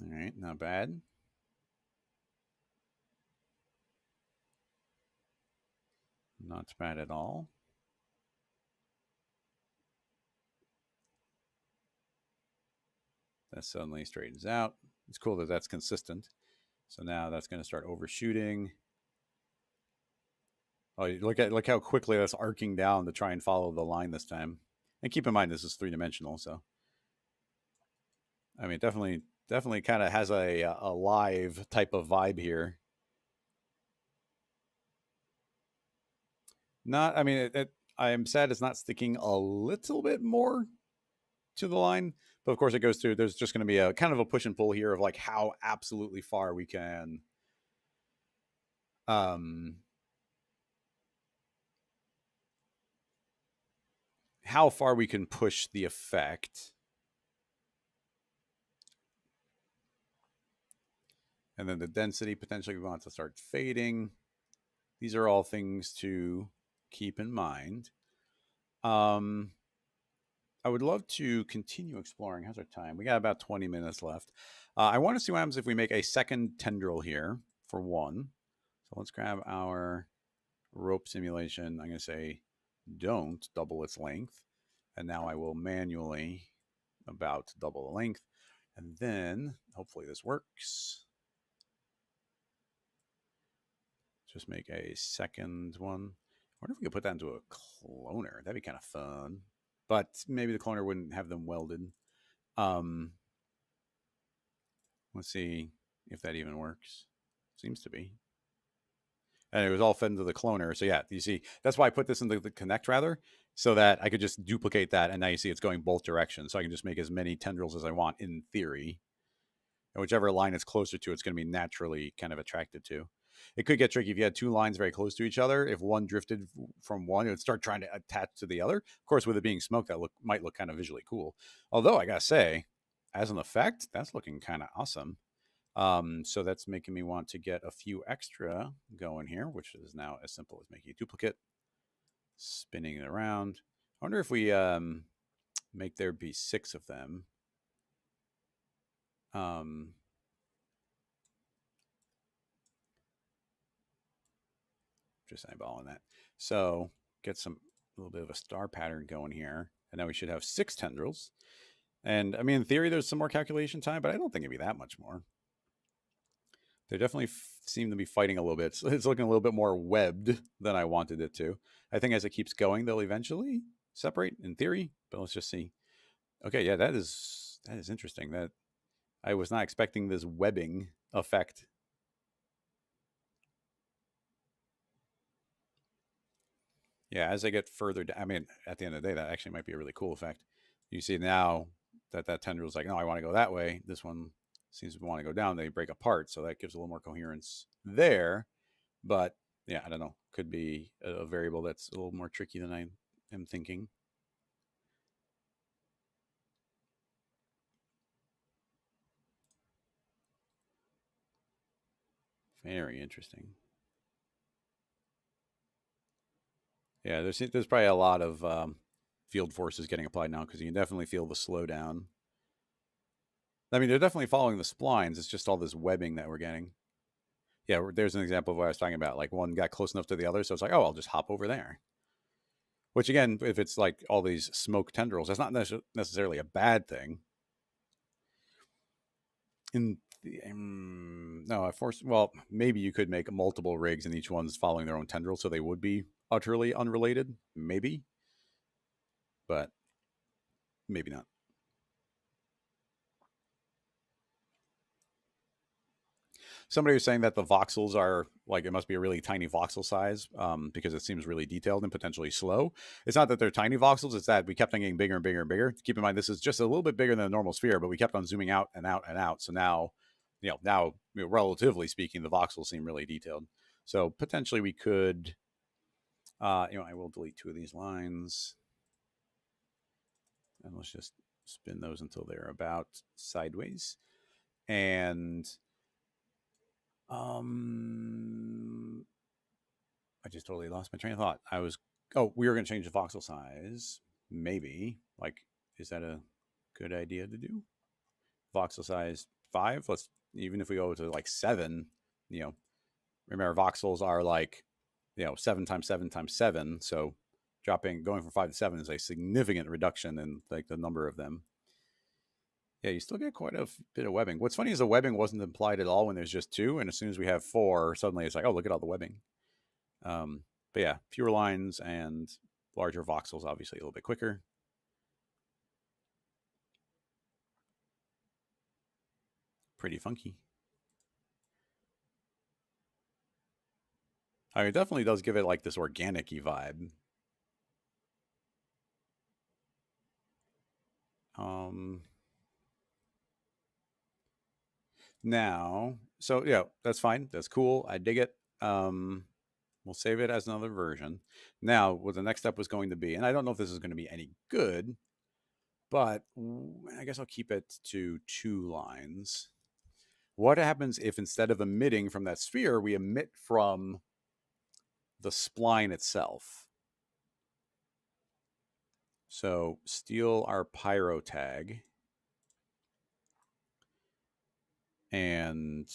All right, not bad. Not bad at all. That suddenly straightens out. It's cool that that's consistent. So now that's going to start overshooting. Oh, look how quickly that's arcing down to try and follow the line this time. And keep in mind this is 3-dimensional, so I mean definitely kind of has a live type of vibe here. Not, I mean, I am sad it's not sticking a little bit more to the line, but of course it goes through. There's just going to be a kind of a push and pull here of like how absolutely far we can how far we can push the effect. And then the density potentially we want to start fading. These are all things to keep in mind. I would love to continue exploring. How's our time? We got about 20 minutes left. I want to see what happens if we make a second tendril here for 1. So let's grab our rope simulation. I'm going to say don't double its length. And now I will manually about double the length. And then hopefully this works. Just make a second one. I wonder if we could put that into a cloner. That'd be kind of fun. But maybe the cloner wouldn't have them welded. Let's see if that even works. Seems to be. And it was all fed into the cloner. So yeah, you see, that's why I put this into the connect rather, so that I could just duplicate that. And now you see it's going both directions. So I can just make as many tendrils as I want in theory. And whichever line it's closer to, it's going to be naturally kind of attracted to. It could get tricky if you had two lines very close to each other. If one drifted from one, it would start trying to attach to the other. Of course, with it being smoke, that might look kind of visually cool. Although I gotta say, as an effect, that's looking kind of awesome. So that's making me want to get a few extra going here, which is now as simple as making a duplicate, spinning it around. I wonder if we make there be 6 of them. Just eyeballing that. So get a little bit of a star pattern going here. And now we should have 6 tendrils. And I mean, in theory, there's some more calculation time, but I don't think it'd be that much more. They definitely seem to be fighting a little bit. So it's looking a little bit more webbed than I wanted it to. I think as it keeps going, they'll eventually separate in theory, but let's just see. Okay, yeah, that is interesting. That I was not expecting this webbing effect. Yeah, as I get further down, I mean, at the end of the day, that actually might be a really cool effect. You see now that tendril is like, no, I want to go that way. This one seems to want to go down. They break apart, so that gives a little more coherence there. But yeah, I don't know. Could be a variable that's a little more tricky than I am thinking. Very interesting. Yeah, there's probably a lot of field forces getting applied now because you can definitely feel the slowdown. I mean, they're definitely following the splines. It's just all this webbing that we're getting. Yeah, there's an example of what I was talking about. Like one got close enough to the other, so it's like, oh, I'll just hop over there. Which again, if it's like all these smoke tendrils, that's not necessarily a bad thing. No, I forced. Well, maybe you could make multiple rigs and each one's following their own tendril, so they would be utterly unrelated. Maybe, but maybe not. Somebody was saying that the voxels are like it must be a really tiny voxel size because it seems really detailed and potentially slow. It's not that they're tiny voxels; it's that we kept on getting bigger and bigger and bigger. Keep in mind this is just a little bit bigger than a normal sphere, but we kept on zooming out and out and out. So now, relatively speaking, the voxels seem really detailed. So potentially we could, I will delete 2 of these lines, and let's just spin those until they're about sideways, and I just totally lost my train of thought. We were going to change the voxel size. Maybe. Like, is that a good idea to do? Voxel size 5. Even if we go to like 7, remember voxels are like, 7 times 7 times 7. So going from 5 to 7 is a significant reduction in like the number of them. Yeah, you still get quite a bit of webbing. What's funny is the webbing wasn't implied at all when there's just 2, and as soon as we have 4, suddenly it's like, oh, look at all the webbing. But yeah, fewer lines and larger voxels, obviously a little bit quicker. Pretty funky. I mean, it definitely does give it like this organic-y vibe. Now, so yeah, that's fine. That's cool. I dig it. We'll save it as another version. Now, what the next step was going to be, and I don't know if this is going to be any good, but I guess I'll keep it to 2 lines. What happens if instead of emitting from that sphere, we emit from the spline itself? So steal our pyro tag and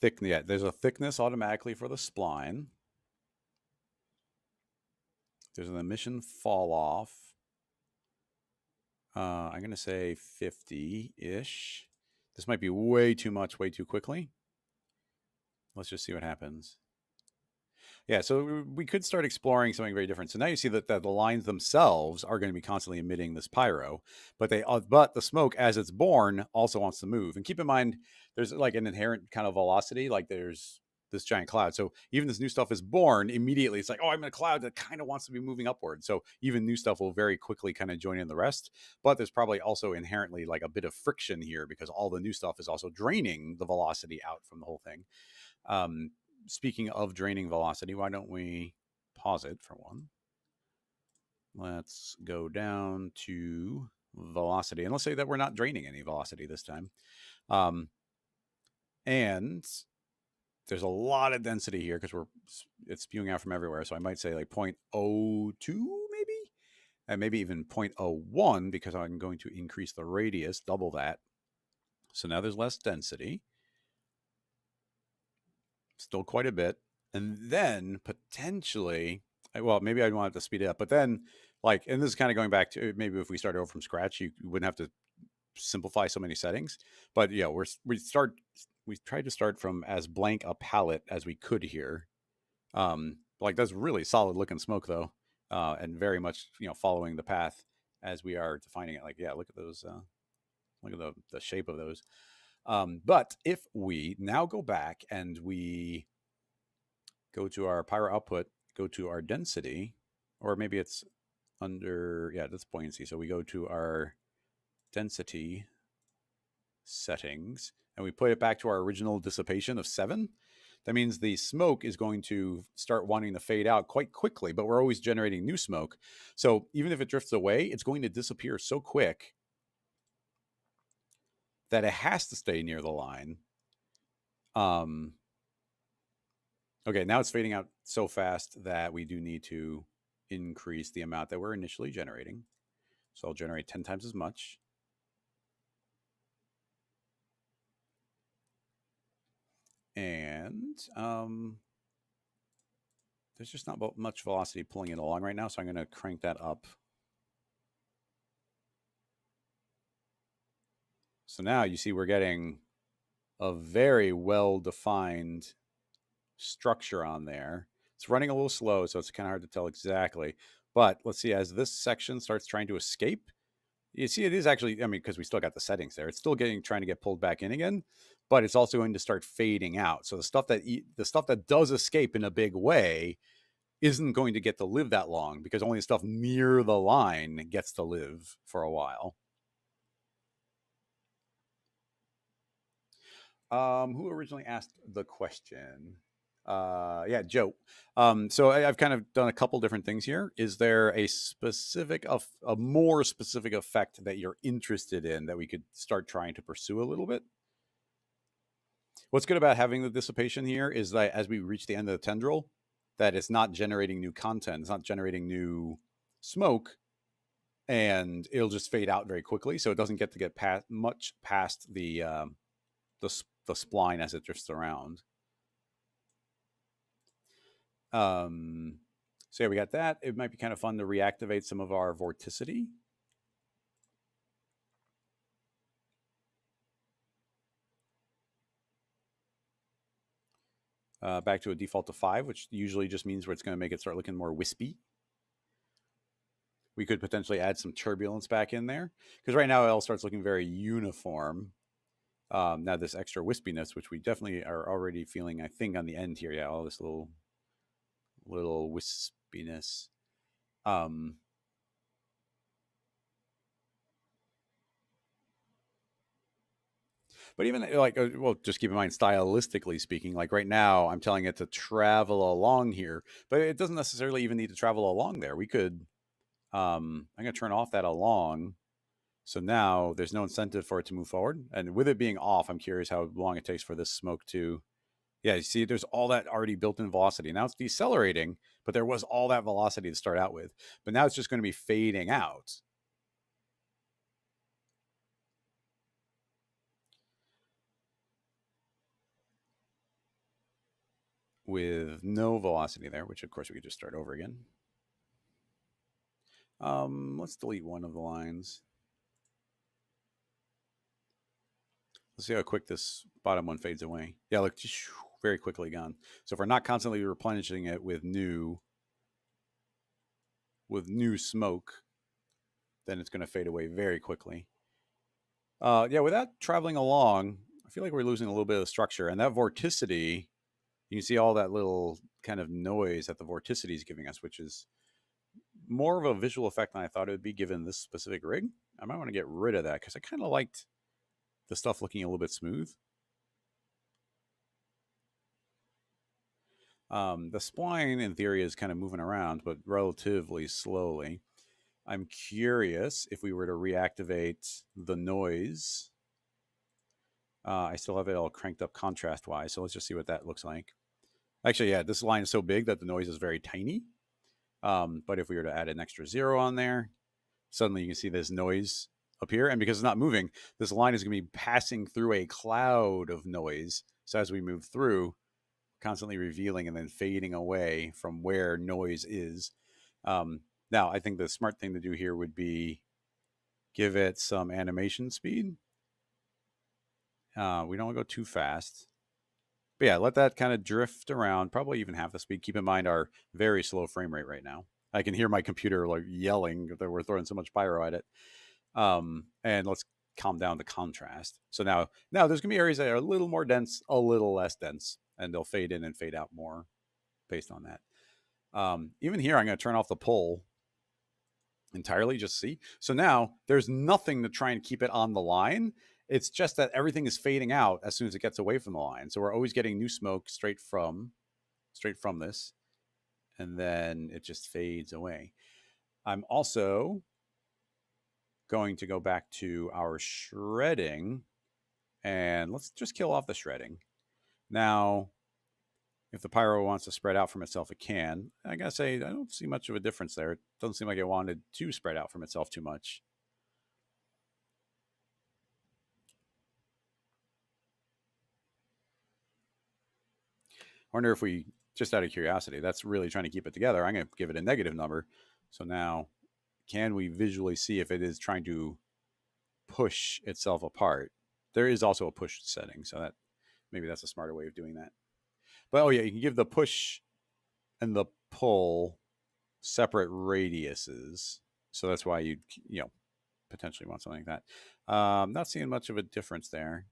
thickness. Yeah, there's a thickness automatically for the spline. There's an emission fall off. I'm going to say 50-ish. This might be way too much, way too quickly. Let's just see what happens. Yeah, so we could start exploring something very different. So now you see that the lines themselves are going to be constantly emitting this pyro, but the smoke as it's born also wants to move. And keep in mind, there's like an inherent kind of velocity. Like there's this giant cloud. So even this new stuff is born immediately. It's like, oh, I'm in a cloud that kind of wants to be moving upward. So even new stuff will very quickly kind of join in the rest. But there's probably also inherently like a bit of friction here because all the new stuff is also draining the velocity out from the whole thing. Speaking of draining velocity, why don't we pause it for one? Let's go down to velocity. And let's say that we're not draining any velocity this time. And there's a lot of density here because it's spewing out from everywhere. So I might say like 0.02 maybe, and maybe even 0.01 because I'm going to increase the radius, double that. So now there's less density. Still quite a bit. And then potentially, well, maybe I'd want to speed it up, but then like, and this is kind of going back to maybe if we started over from scratch, you wouldn't have to simplify so many settings. But yeah, we tried to start from as blank a palette as we could here. Like that's really solid looking smoke though, and very much following the path as we are defining it. Like yeah, look at those. Look at the shape of those. But if we now go back and we go to our pyro output, go to our density, or maybe it's under, yeah, that's buoyancy. So we go to our density settings and we put it back to our original dissipation of 7. That means the smoke is going to start wanting to fade out quite quickly, but we're always generating new smoke. So even if it drifts away, it's going to disappear so quick that it has to stay near the line. Okay, now it's fading out so fast that we do need to increase the amount that we're initially generating. So I'll generate 10 times as much. And there's just not much velocity pulling it along right now, so I'm going to crank that up. So now you see we're getting a very well-defined structure on there. It's running a little slow, so it's kind of hard to tell exactly. But let's see, as this section starts trying to escape, you see it is actually, I mean, because we still got the settings there, it's still trying to get pulled back in again, but it's also going to start fading out. So the stuff that does escape in a big way isn't going to get to live that long because only the stuff near the line gets to live for a while. Who originally asked the question? Yeah, Joe. So I've kind of done a couple different things here. Is there a more specific effect that you're interested in that we could start trying to pursue a little bit? What's good about having the dissipation here is that as we reach the end of the tendril, that it's not generating new content, it's not generating new smoke, and it'll just fade out very quickly. So it doesn't get much past the spline as it drifts around. So yeah, we got that. It might be kind of fun to reactivate some of our vorticity. Back to a default of 5, which usually just means where it's going to make it start looking more wispy. We could potentially add some turbulence back in there because right now it all starts looking very uniform. Now this extra wispiness, which we definitely are already feeling, I think, on the end here. Yeah, all this little wispiness. But even like, well, just keep in mind, stylistically speaking, like right now, I'm telling it to travel along here, but it doesn't necessarily even need to travel along there. We could, I'm going to turn off that along. So now there's no incentive for it to move forward. And with it being off, I'm curious how long it takes for this smoke to, yeah, you see, there's all that already built in velocity. Now it's decelerating, but there was all that velocity to start out with. But now it's just going to be fading out. With no velocity there, which of course we could just start over again. Let's delete one of the lines. Let's see how quick this bottom one fades away. Yeah, look, very quickly gone. So if we're not constantly replenishing it with new smoke, then it's going to fade away very quickly. Yeah, without traveling along, I feel like we're losing a little bit of structure, and that vorticity You can see all that little kind of noise that the vorticity is giving us, which is more of a visual effect than I thought it would be given this specific rig. I might want to get rid of that because I kind of liked the stuff looking a little bit smooth. The spline, in theory, is kind of moving around, but relatively slowly. I'm curious if we were to reactivate the noise. I still have it all cranked up contrast-wise, so let's just see what that looks like. Actually, yeah, this line is so big that the noise is very tiny. But if we were to add an extra 0 on there, suddenly you can see this noise appear. And because it's not moving, this line is going to be passing through a cloud of noise. So as we move through, constantly revealing and then fading away from where noise is. Now, I think the smart thing to do here would be give it some animation speed. We don't want to go too fast. But yeah, let that kind of drift around, probably even half the speed. Keep in mind our very slow frame rate right now. I can hear my computer like yelling that we're throwing so much pyro at it. And let's calm down the contrast. So now there's gonna be areas that are a little more dense, a little less dense, and they'll fade in and fade out more based on that. Even here, I'm gonna turn off the pull entirely, just see. So now there's nothing to try and keep it on the line. It's just that everything is fading out as soon as it gets away from the line. So we're always getting new smoke straight from this, and then it just fades away. I'm also going to go back to our shredding, and let's just kill off the shredding. Now, if the pyro wants to spread out from itself, it can. I gotta say, I don't see much of a difference there. It doesn't seem like it wanted to spread out from itself too much. I wonder if we, just out of curiosity, that's really trying to keep it together. I'm going to give it a negative number. So now, can we visually see if it is trying to push itself apart? There is also a push setting, so that maybe that's a smarter way of doing that. But oh yeah, you can give the push and the pull separate radiuses. So that's why you potentially want something like that. Not seeing much of a difference there.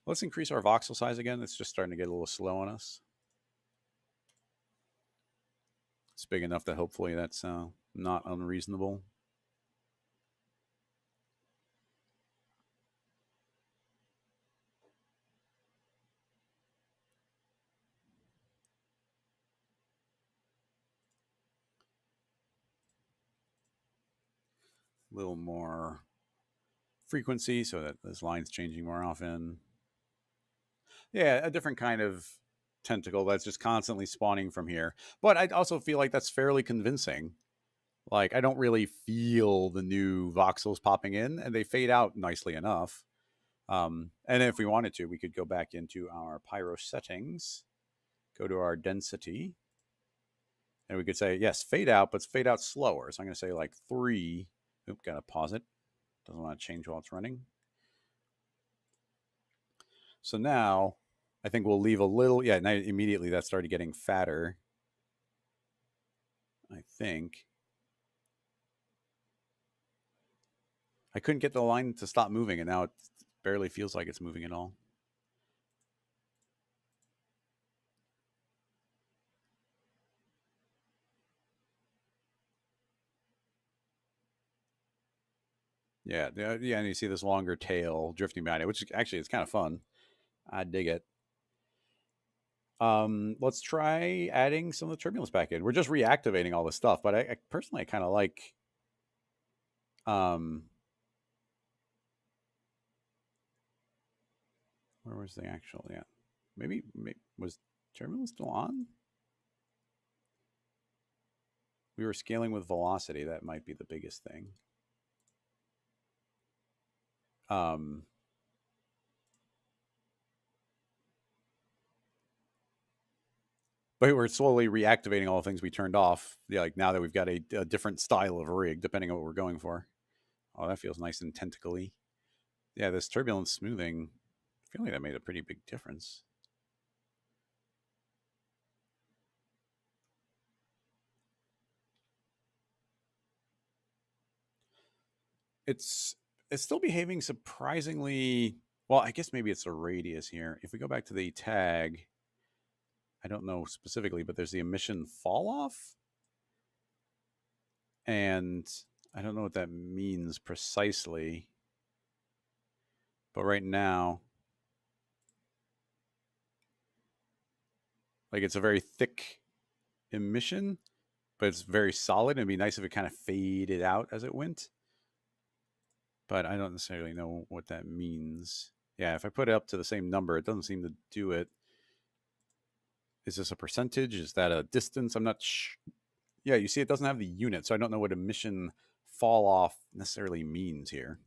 Let's increase our voxel size again. It's just starting to get a little slow on us. It's big enough that hopefully that's not unreasonable. A little more frequency so that this line's changing more often. Yeah, a different kind of tentacle that's just constantly spawning from here. But I also feel like that's fairly convincing. Like, I don't really feel the new voxels popping in, and they fade out nicely enough. And if we wanted to, we could go back into our pyro settings, go to our density, and we could say, yes, fade out, but fade out slower. So I'm going to say like 3. Oop, got to pause it. Doesn't want to change while it's running. So now I think we'll leave a little. Yeah, now immediately that started getting fatter. I think. I couldn't get the line to stop moving, and now it barely feels like it's moving at all. Yeah, yeah, and you see this longer tail drifting behind it, which actually is kind of fun. I dig it. Let's try adding some of the turbulence back in. We're just reactivating all this stuff, but I personally I kind of like where was the actual maybe was turbulence still on? We were scaling with velocity. That might be the biggest thing. But we're slowly reactivating all the things we turned off. Yeah, like now that we've got a different style of rig, depending on what we're going for. Oh, that feels nice and tentacly. Yeah, this turbulence smoothing, I feel like that made a pretty big difference. It's still behaving surprisingly Well, I guess maybe it's a radius here. If we go back to the tag, I don't know specifically, but there's the emission fall off. And I don't know what that means precisely. But right now, like it's a very thick emission, but it's very solid. It'd be nice if it kind of faded out as it went. But I don't necessarily know what that means. Yeah, if I put it up to the same number, it doesn't seem to do it. Is this a percentage? Is that a distance? I'm not sure. Yeah, you see, it doesn't have the unit, so I don't know what emission fall off necessarily means here.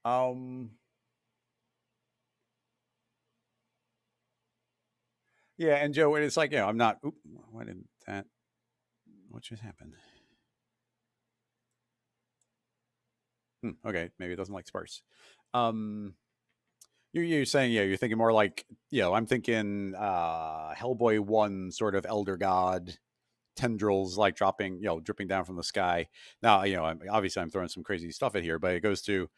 Um, yeah, and Joe, it's like, I'm not. Oop, why did that? What just happened? Okay, maybe it doesn't like sparse. Um, you're saying, yeah, you're thinking more like, I'm thinking Hellboy 1 sort of elder god tendrils like dropping, dripping down from the sky. Now, obviously I'm throwing some crazy stuff at here, but it goes to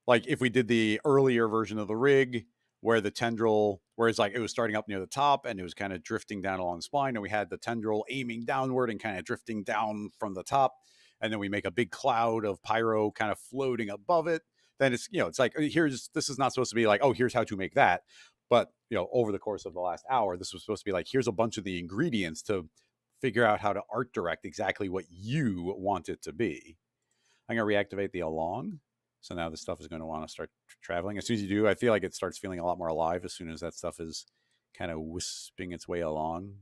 like if we did the earlier version of the rig where the tendril, where it's like it was starting up near the top and it was kind of drifting down along the spine, and we had the tendril aiming downward and kind of drifting down from the top, and then we make a big cloud of pyro kind of floating above it. Then it's like, this is not supposed to be like, oh, here's how to make that. But over the course of the last hour, this was supposed to be like, here's a bunch of the ingredients to figure out how to art direct exactly what you want it to be. I'm going to reactivate the along. So now this stuff is going to want to start traveling. As soon as you do, I feel like it starts feeling a lot more alive as soon as that stuff is kind of wisping its way along.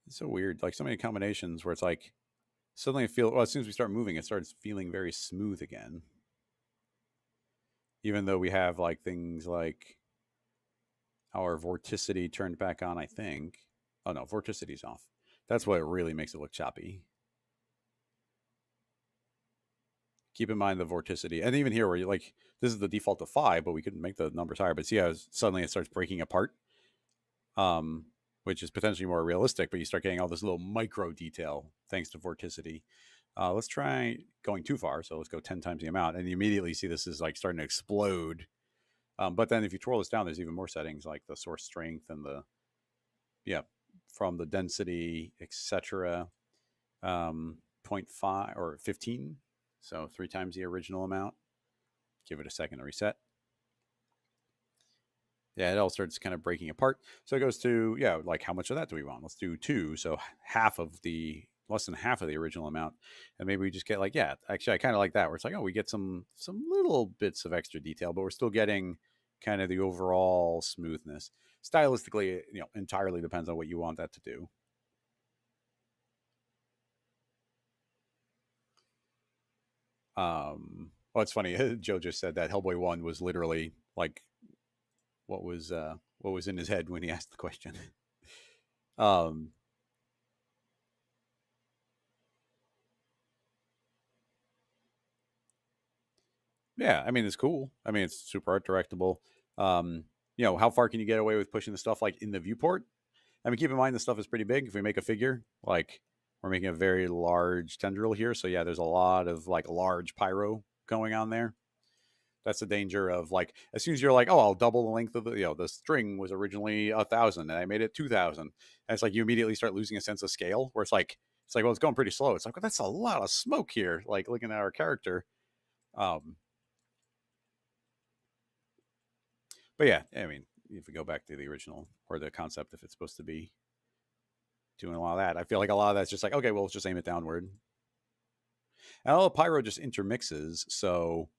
It's so weird. Like so many combinations where it's like suddenly as soon as we start moving, it starts feeling very smooth again. Even though we have like things like our vorticity turned back on, I think. Oh no, vorticity's off. That's what really makes it look choppy. Keep in mind the vorticity, and even here where you like this is the default of 5, but we could make the numbers higher. But see how suddenly it starts breaking apart, um, which is potentially more realistic. But you start getting all this little micro detail thanks to vorticity. Let's try going too far, so let's go 10 times the amount, and you immediately see this is like starting to explode. But then if you twirl this down, there's even more settings like the source strength and the from the density, etc. 0.5 or 15, so 3 times the original amount. Give it a second to reset. Yeah, it all starts kind of breaking apart. So it goes to, like how much of that do we want? Let's do 2. So less than half of the original amount. And maybe we just get like, actually I kind of like that where it's like, oh, we get some little bits of extra detail, but we're still getting kind of the overall smoothness. Stylistically, entirely depends on what you want that to do. Well, it's funny. Joe just said that Hellboy 1 was literally like what was in his head when he asked the question. um, yeah, I mean it's cool. I mean it's super art directable. Um, how far can you get away with pushing the stuff like in the viewport? I mean, keep in mind the stuff is pretty big. If we make a figure, like we're making a very large tendril here, so yeah, there's a lot of like large pyro going on there. That's the danger of like as soon as you're like, oh, I'll double the length of the string was originally 1,000 and I made it 2,000. And it's like you immediately start losing a sense of scale where it's like well, it's going pretty slow. It's like well, that's a lot of smoke here. Like looking at our character. Um, but yeah, I mean, if we go back to the original or the concept, if it's supposed to be doing a lot of that, I feel like a lot of that's just like okay, well, let's just aim it downward. And all the pyro just intermixes, so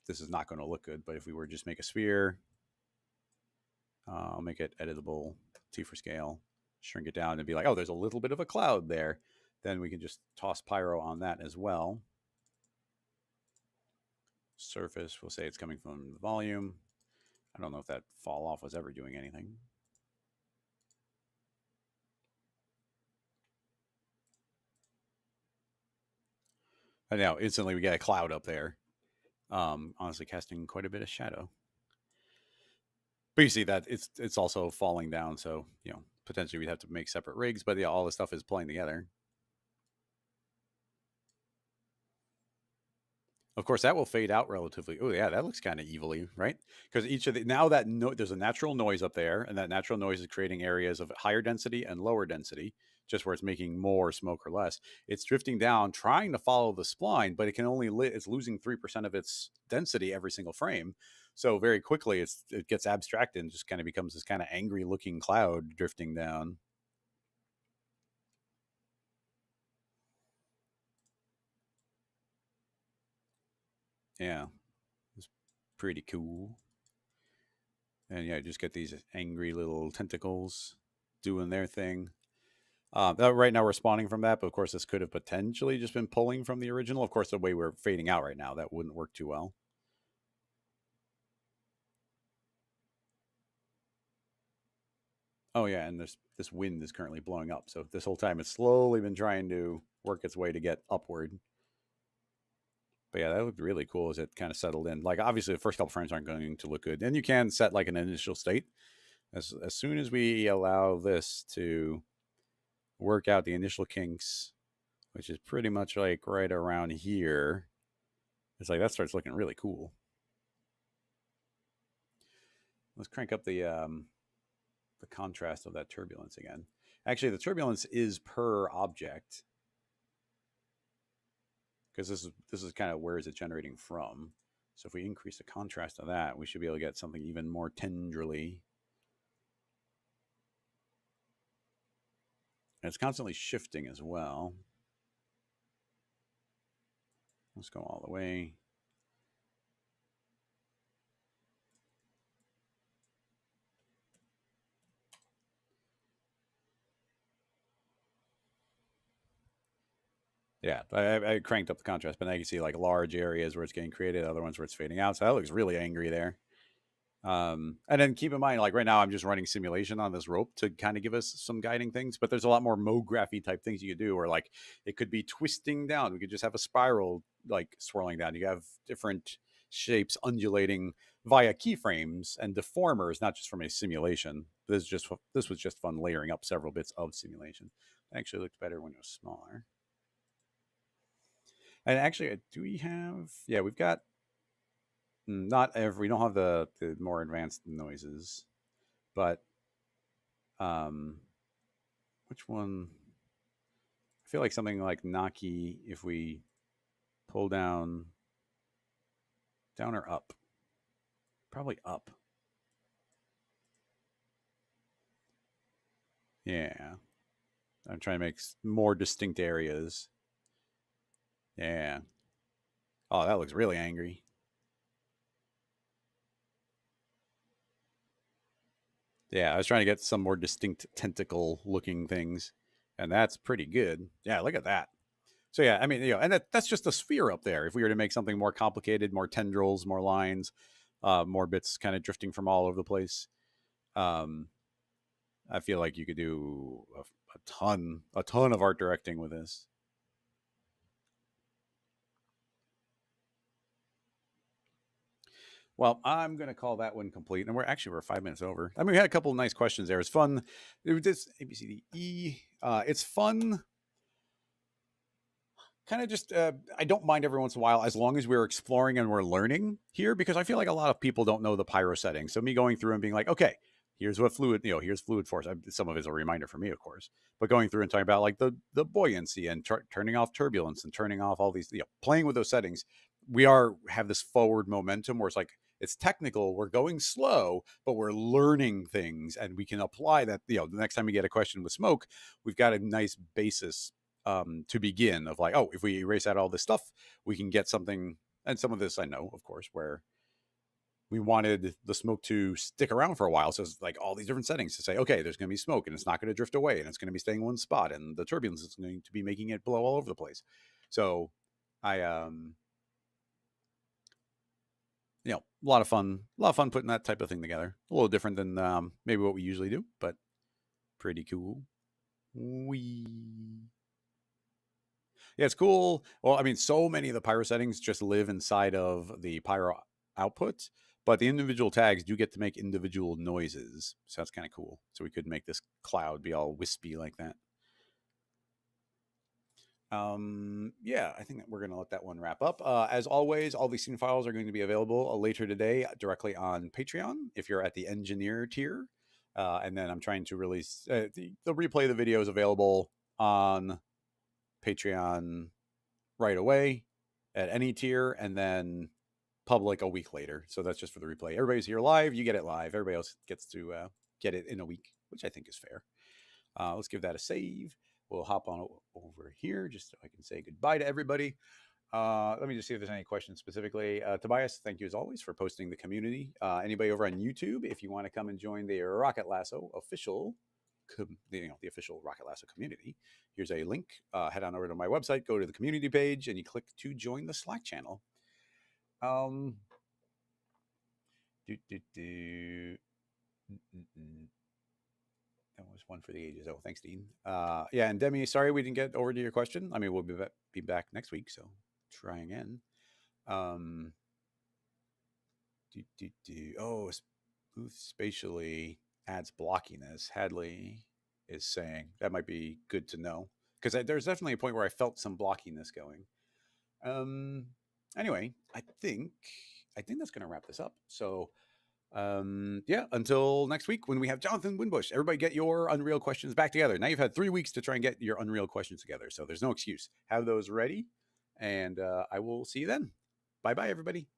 this is not going to look good. But if we were just make a sphere, I'll make it editable, T for scale. shrink it down and be like, oh, there's a little bit of a cloud there. Then we can just toss pyro on that as well. Surface, we'll say it's coming from the volume. I don't know if that fall off was ever doing anything. And now instantly we get a cloud up there. Honestly, casting quite a bit of shadow. But you see that it's also falling down, so potentially we'd have to make separate rigs. But yeah, all this stuff is playing together. Of course, that will fade out relatively. Oh yeah, that looks kind of evilly, right? Because each of the now that there's a natural noise up there, and that natural noise is creating areas of higher density and lower density, just where it's making more smoke or less. It's drifting down, trying to follow the spline, but it can only it's losing 3% of its density every single frame. So very quickly, it gets abstracted and just kind of becomes this kind of angry looking cloud drifting down. Yeah, it's pretty cool. And yeah, just get these angry little tentacles doing their thing. Right now we're spawning from that, but of course this could have potentially just been pulling from the original. Of course, the way we're fading out right now, that wouldn't work too well. Oh yeah, and this wind is currently blowing up. So this whole time it's slowly been trying to work its way to get upward. But yeah, that looked really cool as it kind of settled in. Like obviously the first couple frames aren't going to look good. And you can set like an initial state. As soon as we allow this to work out the initial kinks, which is pretty much like right around here, it's like that starts looking really cool. Let's crank up the contrast of that turbulence again. Actually, the turbulence is per object because this is kind of where is it generating from. So if we increase the contrast of that, we should be able to get something even more tendrily. And it's constantly shifting as well. Let's go all the way. Yeah, I cranked up the contrast, but now you can see like large areas where it's getting created, other ones where it's fading out. So that looks really angry there. And then keep in mind, like right now, I'm just running simulation on this rope to kind of give us some guiding things, but there's a lot more MoGraphy type things you could do, or like it could be twisting down. We could just have a spiral like swirling down. You have different shapes undulating via keyframes and deformers, not just from a simulation. This was just fun layering up several bits of simulation. It actually looked better when it was smaller. And actually, do we have? Yeah, we've got not every. We don't have the more advanced noises, but which one? I feel like something like Naki. If we pull down or up, probably up. Yeah, I'm trying to make more distinct areas. Yeah. Oh, that looks really angry. Yeah, I was trying to get some more distinct tentacle looking things, and that's pretty good. Yeah, look at that. So yeah, I mean, and that's just a sphere up there. If we were to make something more complicated, more tendrils, more lines, more bits kind of drifting from all over the place, um, I feel like you could do a ton of art directing with this. Well, I'm going to call that one complete, and we're 5 minutes over. I mean, we had a couple of nice questions there. It's fun. It was just A B C D E. It's fun kind of just I don't mind every once in a while as long as we're exploring and we're learning here, because I feel like a lot of people don't know the pyro settings. So me going through and being like, okay, here's what fluid, here's fluid force. Some of it is a reminder for me, of course, but going through and talking about like the buoyancy and turning off turbulence and turning off all these, playing with those settings, we have this forward momentum where it's like it's technical, we're going slow, but we're learning things and we can apply that. The next time we get a question with smoke, we've got a nice basis to begin of like, oh, if we erase out all this stuff, we can get something. And some of this I know, of course, where we wanted the smoke to stick around for a while. So it's like all these different settings to say, okay, there's going to be smoke and it's not going to drift away and it's going to be staying in one spot and the turbulence is going to be making it blow all over the place. So I, a lot of fun putting that type of thing together. A little different than maybe what we usually do, but pretty cool. Yeah, it's cool. Well, I mean, so many of the pyro settings just live inside of the pyro output, but the individual tags do get to make individual noises. So that's kind of cool. So we could make this cloud be all wispy like that. Yeah, I think that we're going to let that one wrap up. As always, all these scene files are going to be available later today directly on Patreon if you're at the engineer tier. And then I'm trying to release the replay of the video is available on Patreon right away at any tier, and then public a week later. So that's just for the replay. Everybody's here live, you get it live. Everybody else gets to get it in a week, which I think is fair. Let's give that a save. We'll hop on over here just so I can say goodbye to everybody. Let me just see if there's any questions specifically. Tobias, thank you as always for posting the community. Anybody over on YouTube, if you want to come and join the Rocket Lasso official, the official Rocket Lasso community, here's a link. Head on over to my website, go to the community page, and you click to join the Slack channel. That was one for the ages. Oh, thanks, Dean. Yeah, and Demi, sorry we didn't get over to your question. I mean, we'll be back next week, so try again. Oh, smooth spatially adds blockiness. Hadley is saying that might be good to know because there's definitely a point where I felt some blockiness going. Anyway, I think that's going to wrap this up. So. Yeah, until next week when we have Jonathan Winbush. Everybody get your Unreal questions back together. Now you've had 3 weeks to try and get your Unreal questions together, so there's no excuse. Have those ready, and I will see you then. Bye-bye, everybody.